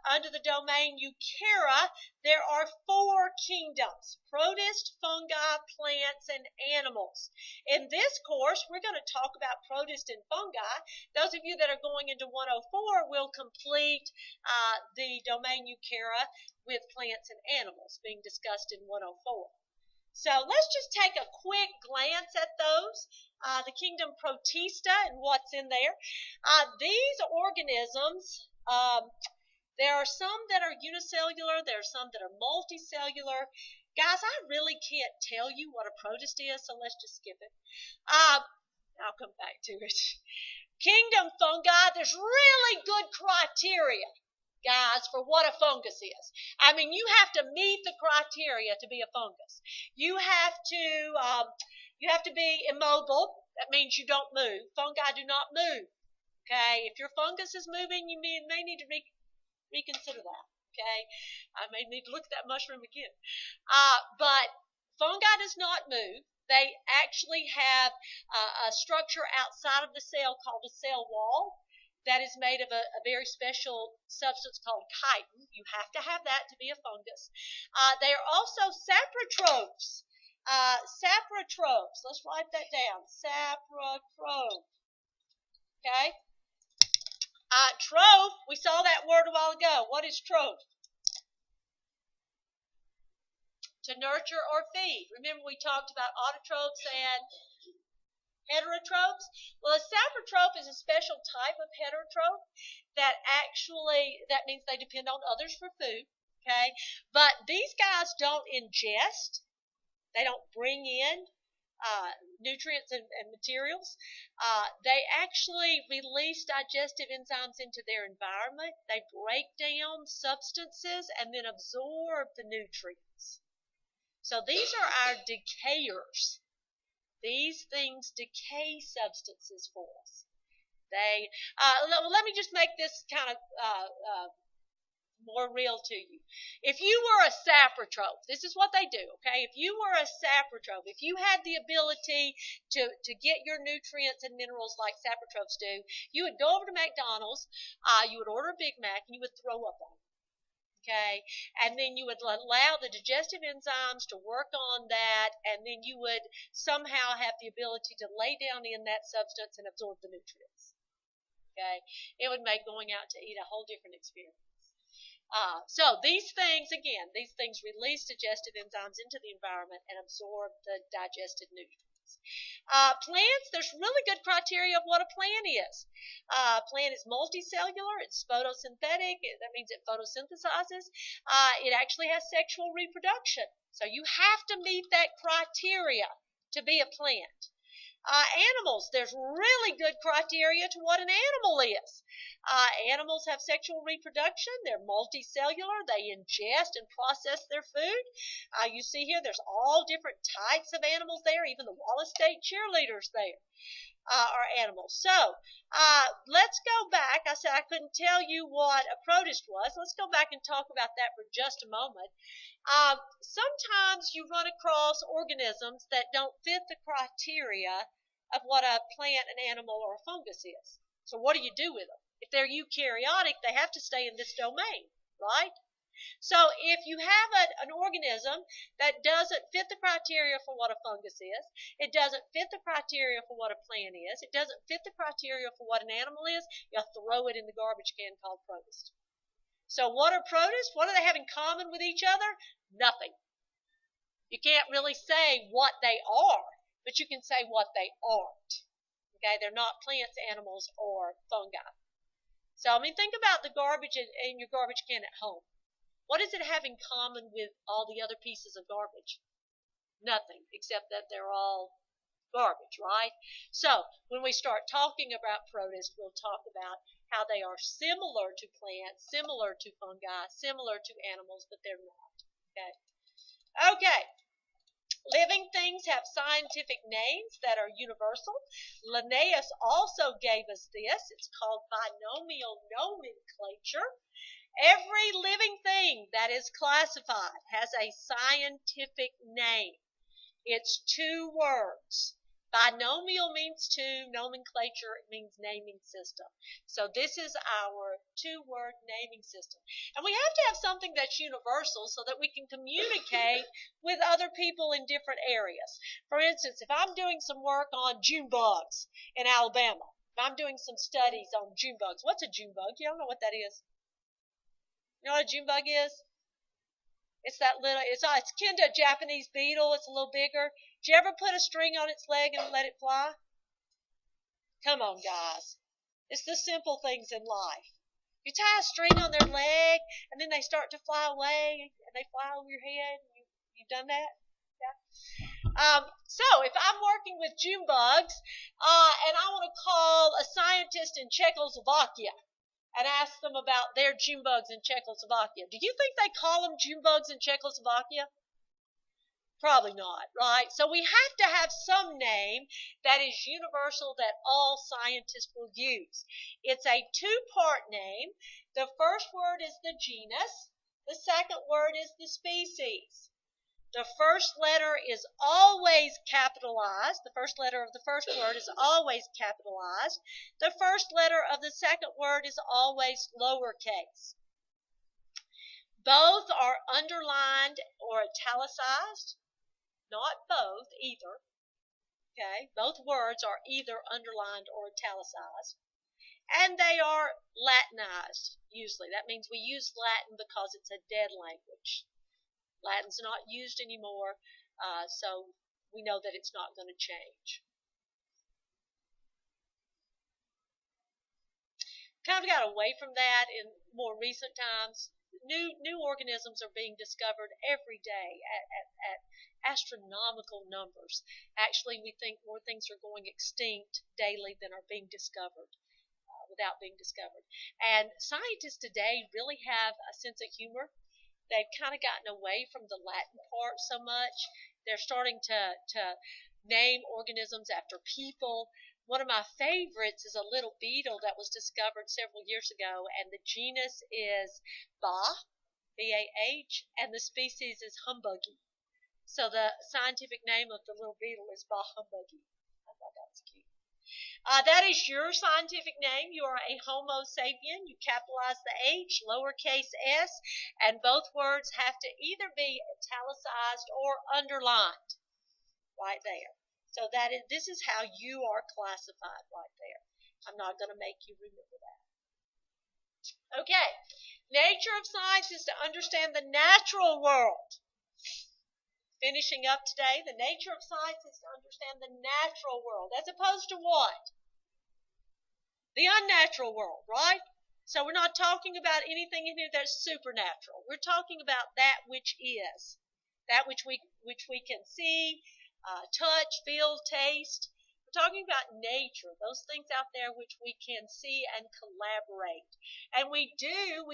Under the domain eukarya, there are 4 kingdoms: protists, fungi, plants, and animals. In this course, we're going to talk about protists and fungi. Those of you that are going into 104 will complete the domain eukarya with plants and animals being discussed in 104. So let's just take a quick glance at those. The kingdom Protista and what's in there. These organisms, there are some that are unicellular, there are some that are multicellular. Guys, I really can't tell you what a protist is, so let's just skip it. I'll come back to it. Kingdom fungi, there's really good criteria, guys, for what a fungus is. I mean, you have to meet the criteria to be a fungus. You have to be immobile. That means you don't move. Fungi do not move. Okay, if your fungus is moving, you may need to reconsider that. Okay, I may need to look at that mushroom again. But fungi does not move. They actually have a structure outside of the cell called a cell wall that is made of a very special substance called chitin. You have to have that to be a fungus. They are also saprotrophs. Saprotrophs. Let's write that down. Saprotroph. Okay? Troph, we saw that word a while ago. What is troph? To nurture or feed. Remember we talked about autotrophs and heterotrophs? Well, a saprotroph is a special type of heterotroph that means they depend on others for food, okay? But these guys don't ingest. They don't bring in nutrients and materials. They actually release digestive enzymes into their environment. They break down substances and then absorb the nutrients. So these are our decayers. These things decay substances for us. Let me just make this kind of more real to you. If you were a saprotroph, this is what they do, okay? If you were a saprotroph, if you had the ability to get your nutrients and minerals like saprotrophs do, you would go over to McDonald's, you would order a Big Mac, and you would throw up on it. Okay, and then you would allow the digestive enzymes to work on that, and then you would somehow have the ability to lay down in that substance and absorb the nutrients. Okay, it would make going out to eat a whole different experience. So these things release digestive enzymes into the environment and absorb the digested nutrients. Plants, there's really good criteria of what a plant is. A plant is multicellular, it's photosynthetic, that means it photosynthesizes. It actually has sexual reproduction. So you have to meet that criteria to be a plant. Animals, there's really good criteria to what an animal is. Animals have sexual reproduction. They're multicellular. They ingest and process their food. You see here, there's all different types of animals there. Even the Wallace State cheerleaders there are animals. So let's go back. I said I couldn't tell you what a protist was. Let's go back and talk about that for just a moment. Sometimes you run across organisms that don't fit the criteria of what a plant, an animal, or a fungus is. So what do you do with them? If they're eukaryotic, they have to stay in this domain, right? So if you have an organism that doesn't fit the criteria for what a fungus is, it doesn't fit the criteria for what a plant is, it doesn't fit the criteria for what an animal is, you throw it in the garbage can called protist. So what are protists? What do they have in common with each other? Nothing. You can't really say what they are, but you can say what they aren't. Okay, they're not plants, animals, or fungi. So, think about the garbage in your garbage can at home. What does it have in common with all the other pieces of garbage? Nothing, except that they're all garbage, right? So, when we start talking about protists, we'll talk about how they are similar to plants, similar to fungi, similar to animals, but they're not. Okay. Living things have scientific names that are universal. Linnaeus also gave us this. It's called binomial nomenclature. Every living thing that is classified has a scientific name. It's 2 words. Binomial means 2, nomenclature means naming system. So this is our 2-word naming system. And we have to have something that's universal so that we can communicate with other people in different areas. For instance, if I'm doing some work on June bugs in Alabama, if I'm doing some studies on June bugs, what's a June bug? You don't know what that is? You know what a June bug is? It's that little, it's akin to a Japanese beetle. It's a little bigger. Did you ever put a string on its leg and let it fly? Come on, guys. It's the simple things in life. You tie a string on their leg, and then they start to fly away, and they fly over your head. You've done that? Yeah. So if I'm working with June bugs, and I want to call a scientist in Czechoslovakia, and ask them about their June bugs in Czechoslovakia. Do you think they call them June bugs in Czechoslovakia? Probably not, right? So we have to have some name that is universal that all scientists will use. It's a 2-part name. The first word is the genus. The second word is the species. The first letter is always capitalized. The first letter of the first word is always capitalized. The first letter of the second word is always lowercase. Both are underlined or italicized. Not both, either. Okay, both words are either underlined or italicized. And they are Latinized, usually. That means we use Latin because it's a dead language. Latin's not used anymore, so we know that it's not going to change. Kind of got away from that in more recent times. New organisms are being discovered every day at astronomical numbers. Actually, we think more things are going extinct daily than are being discovered without being discovered. And scientists today really have a sense of humor. They've kind of gotten away from the Latin part so much. They're starting to name organisms after people. One of my favorites is a little beetle that was discovered several years ago, and the genus is Bah, B-A-H, and the species is Humbuggy. So the scientific name of the little beetle is Bah Humbuggy. I thought that was cute. That is your scientific name. You are a Homo sapien. You capitalize the H, lowercase s, and both words have to either be italicized or underlined right there. So this is how you are classified right there. I'm not going to make you remember that. Okay, nature of science is to understand the natural world. Finishing up today, the nature of science is to understand the natural world as opposed to what? The unnatural world, right? So we're not talking about anything in here that's supernatural. We're talking about that which is, that which we can see, touch, feel, taste. We're talking about nature, those things out there which we can see and collaborate. And we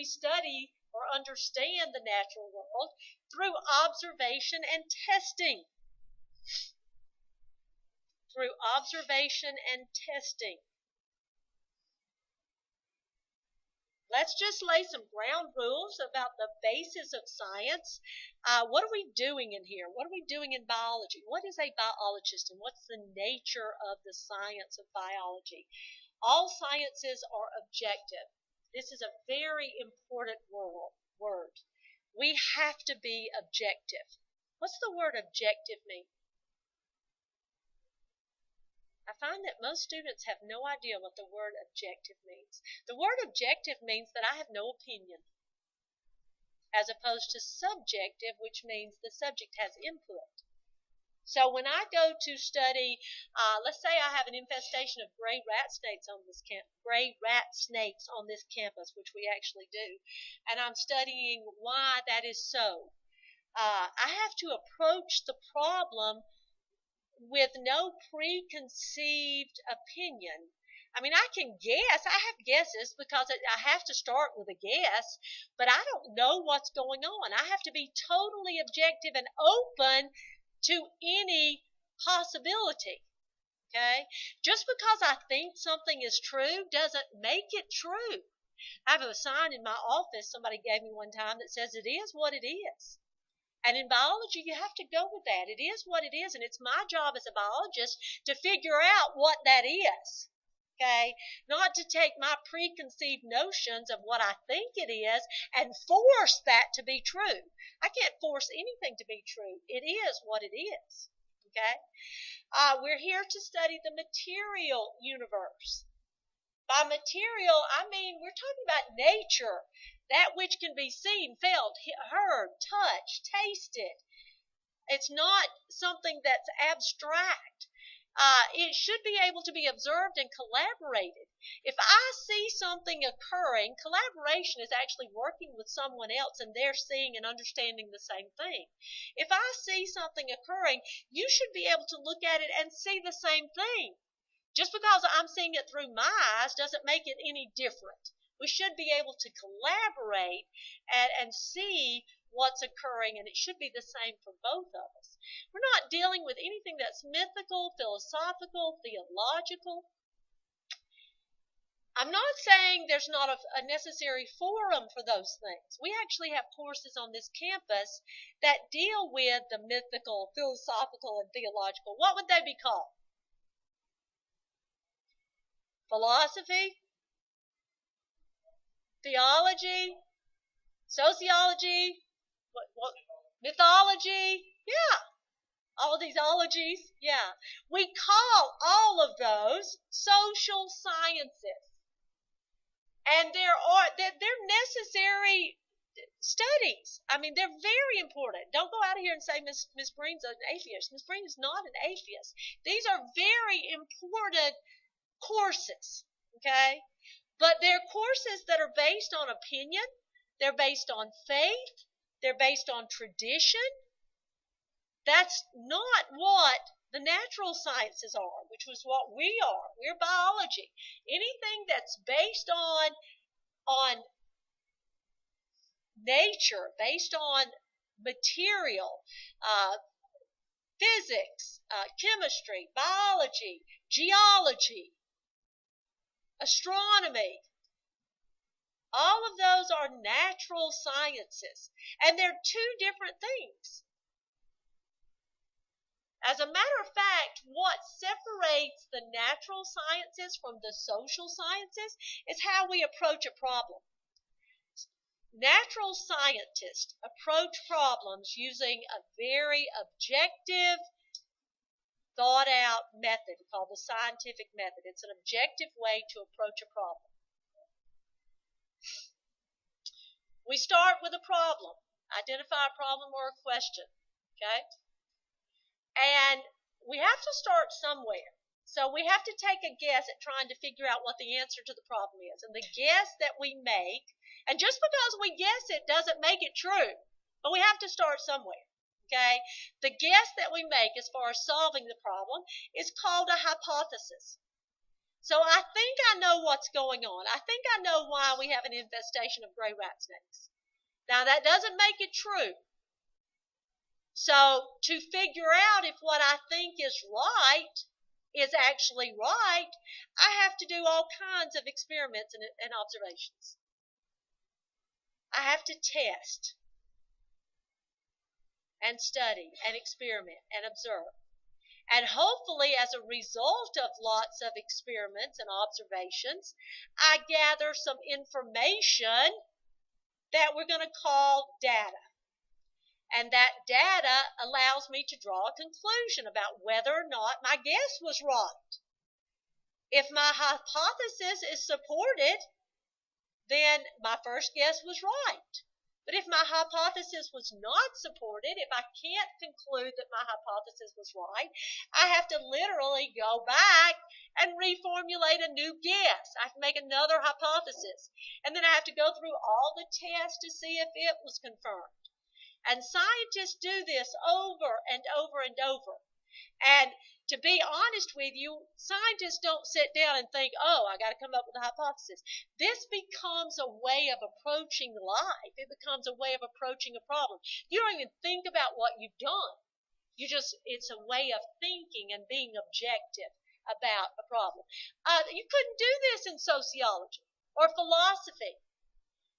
study or understand the natural world through observation and testing. Through observation and testing. Let's just lay some ground rules about the basis of science. What are we doing in here? What are we doing in biology? What is a biologist and what's the nature of the science of biology? All sciences are objective. This is a very important word. We have to be objective. What's the word objective mean? I find that most students have no idea what the word objective means. The word objective means that I have no opinion, as opposed to subjective, which means the subject has input. So when I go to study, let's say I have an infestation of gray rat snakes on this campus, which we actually do, and I'm studying why that is so. I have to approach the problem with no preconceived opinion. I mean, I can guess. I have guesses because I have to start with a guess, but I don't know what's going on. I have to be totally objective and open to any possibility. Okay? Just because I think something is true doesn't make it true. I have a sign in my office somebody gave me one time that says it is what it is. And in biology, you have to go with that. It is what it is, and it's my job as a biologist to figure out what that is. Okay? Not to take my preconceived notions of what I think it is and force that to be true. I can't force anything to be true. It is what it is. Okay? We're here to study the material universe. By material, I mean we're talking about nature. That which can be seen, felt, heard, touched, tasted. It's not something that's abstract. It should be able to be observed and collaborated. If I see something occurring, collaboration is actually working with someone else and they're seeing and understanding the same thing. If I see something occurring, you should be able to look at it and see the same thing. Just because I'm seeing it through my eyes doesn't make it any different. We should be able to collaborate and see what's occurring, and it should be the same for both of us. We're not dealing with anything that's mythical, philosophical, theological. I'm not saying there's not a necessary forum for those things. We actually have courses on this campus that deal with the mythical, philosophical, and theological. What would they be called? Philosophy? Theology, sociology, what, mythology, yeah, all these ologies, yeah. We call all of those social sciences, and they're necessary studies. I mean, they're very important. Don't go out of here and say Miss Breen's an atheist. Miss Breen is not an atheist. These are very important courses, okay? But they're courses that are based on opinion, they're based on faith, they're based on tradition. That's not what the natural sciences are, which was what we are. We're biology. Anything that's based on nature, based on material, physics, chemistry, biology, geology, astronomy. All of those are natural sciences, and they're two different things. As a matter of fact, what separates the natural sciences from the social sciences is how we approach a problem. Natural scientists approach problems using a very objective, thought out method called the scientific method. It's an objective way to approach a problem. We start with a problem. Identify a problem or a question. Okay? And we have to start somewhere. So we have to take a guess at trying to figure out what the answer to the problem is. And the guess that we make, and just because we guess it doesn't make it true, but we have to start somewhere. Okay? The guess that we make as far as solving the problem is called a hypothesis. So I think I know what's going on. I think I know why we have an infestation of gray rat snakes. Now that doesn't make it true. So to figure out if what I think is right is actually right, I have to do all kinds of experiments and observations. I have to test and study and experiment and observe. And hopefully, as a result of lots of experiments and observations, I gather some information that we're going to call data. And that data allows me to draw a conclusion about whether or not my guess was right. If my hypothesis is supported, then my first guess was right. But if my hypothesis was not supported, if I can't conclude that my hypothesis was right, I have to literally go back and reformulate a new guess. I have to make another hypothesis. And then I have to go through all the tests to see if it was confirmed. And scientists do this over and over and over. And to be honest with you, scientists don't sit down and think, oh, I got to come up with a hypothesis. This becomes a way of approaching life. It becomes a way of approaching a problem. You don't even think about what you've done. It's a way of thinking and being objective about a problem. You couldn't do this in sociology or philosophy.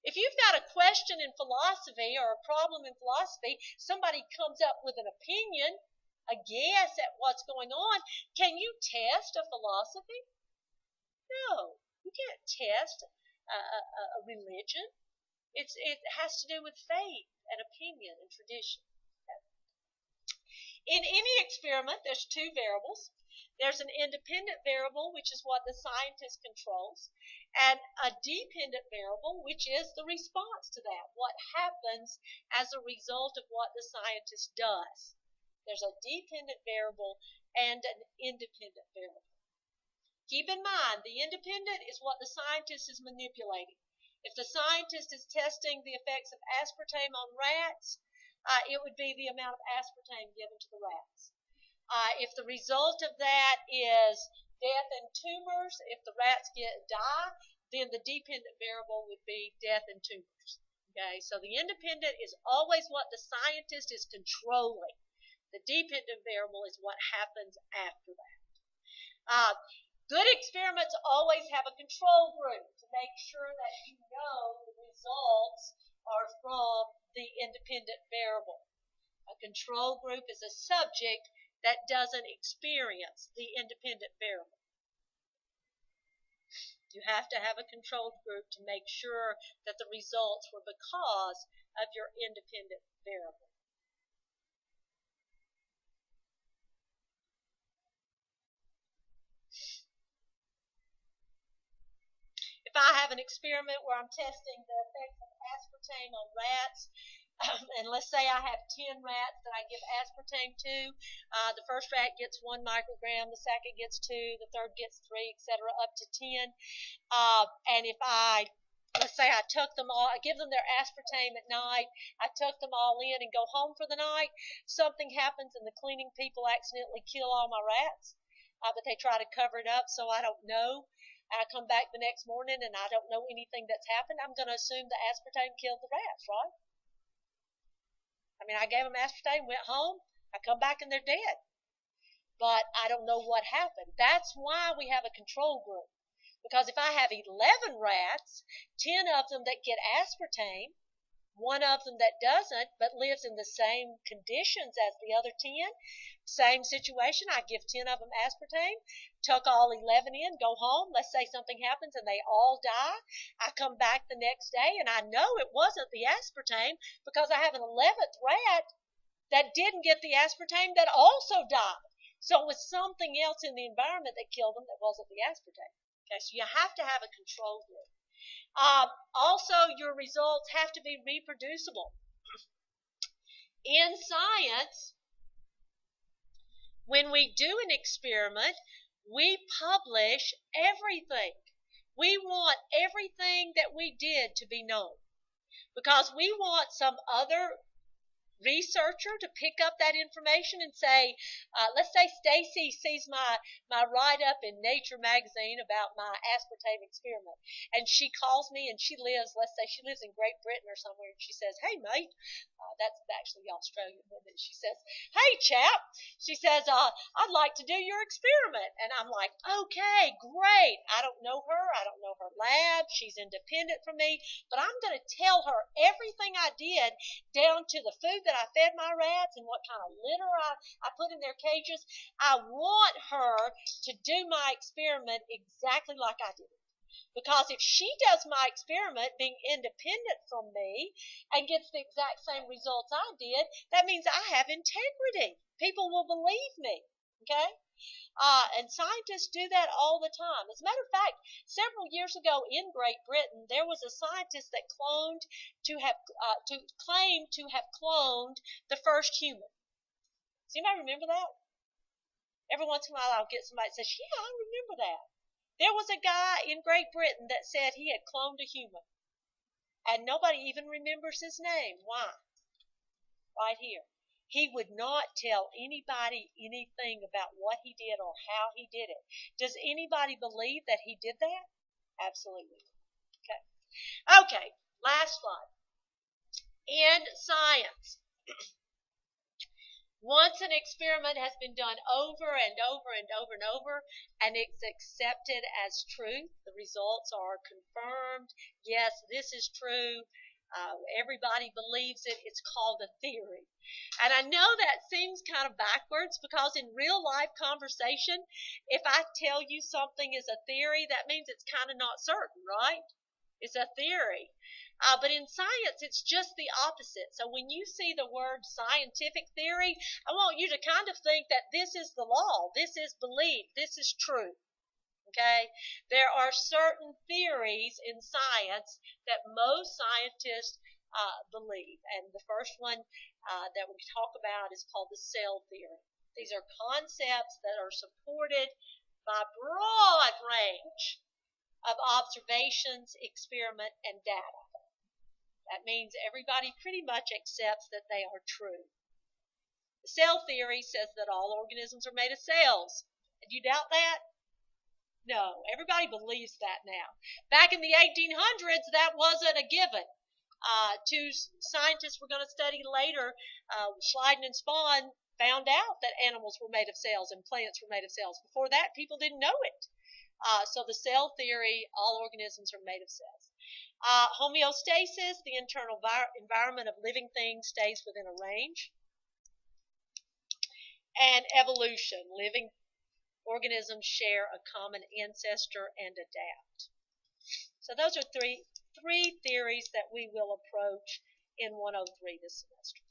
If you've got a question in philosophy or a problem in philosophy, somebody comes up with an opinion, a guess at what's going on. Can you test a philosophy? No, you can't test a religion. It has to do with faith and opinion and tradition. Okay. In any experiment, there's two variables. There's an independent variable, which is what the scientist controls, and a dependent variable, which is the response to that, what happens as a result of what the scientist does. There's a dependent variable and an independent variable. Keep in mind, the independent is what the scientist is manipulating. If the scientist is testing the effects of aspartame on rats, it would be the amount of aspartame given to the rats. If the result of that is death and tumors, if the rats die, then the dependent variable would be death and tumors. Okay, so the independent is always what the scientist is controlling. The dependent variable is what happens after that. Good experiments always have a control group to make sure that you know the results are from the independent variable. A control group is a subject that doesn't experience the independent variable. You have to have a control group to make sure that the results were because of your independent variable. If I have an experiment where I'm testing the effects of aspartame on rats, and let's say I have 10 rats that I give aspartame to. The first rat gets 1 microgram, the second gets 2, the third gets 3, etc., up to 10. And if let's say I tuck them all, I give them their aspartame at night, I tuck them all in and go home for the night, something happens and the cleaning people accidentally kill all my rats, but they try to cover it up so I don't know. I come back the next morning and I don't know anything that's happened. I'm going to assume the aspartame killed the rats, right? I mean, I gave them aspartame, went home, I come back and they're dead. But I don't know what happened. That's why we have a control group. Because if I have 11 rats, 10 of them that get aspartame, 1 of them that doesn't but lives in the same conditions as the other 10, same situation, I give 10 of them aspartame, tuck all 11 in, go home, let's say something happens and they all die. I come back the next day and I know it wasn't the aspartame because I have an 11th rat that didn't get the aspartame that also died. So it was something else in the environment that killed them that wasn't the aspartame. Okay, so you have to have a control group. Also, your results have to be reproducible. In science, When we do an experiment, we publish everything. We want everything that we did to be known because we want some other researcher to pick up that information and say, let's say Stacy sees my write-up in Nature magazine about my aspartame experiment, and she calls me, and let's say she lives in Great Britain or somewhere, and she says, hey mate, that's actually Australian woman, she says, hey chap, she says, I'd like to do your experiment. And I'm like, okay, great. I don't know her lab, she's independent from me, but I'm going to tell her everything I did, down to the food that I fed my rats and what kind of litter I put in their cages. I want her to do my experiment exactly like I did it. Because if she does my experiment being independent from me and gets the exact same results I did, that means I have integrity. People will believe me. Okay? And scientists do that all the time. As a matter of fact, several years ago in Great Britain, there was a scientist that claimed to have cloned the first human. Does anybody remember that? Every once in a while, I'll get somebody that says, "Yeah, I remember that." There was a guy in Great Britain that said he had cloned a human, and nobody even remembers his name. Why? Right here. He would not tell anybody anything about what he did or how he did it. Does anybody believe that he did that? Absolutely. Okay. Okay, last slide. In science, once an experiment has been done over and over and over and over, and it's accepted as truth, the results are confirmed. Yes, this is true. Everybody believes it. It's called a theory. And I know that seems kind of backwards because in real life conversation, if I tell you something is a theory, that means it's kind of not certain, right? It's a theory. But in science, it's just the opposite. So when you see the word scientific theory, I want you to kind of think that this is the law, this is belief, this is truth. Okay? There are certain theories in science that most scientists believe. And the first one that we talk about is called the cell theory. These are concepts that are supported by a broad range of observations, experiment, and data. That means everybody pretty much accepts that they are true. The cell theory says that all organisms are made of cells. Do you doubt that? No, everybody believes that now. Back in the 1800s, that wasn't a given. Two scientists we're going to study later, Schleiden and Spahn, found out that animals were made of cells and plants were made of cells. Before that, people didn't know it. So the cell theory, all organisms are made of cells. Homeostasis, the internal environment of living things stays within a range. And evolution, living organisms share a common ancestor and adapt. So those are three theories that we will approach in 103 this semester.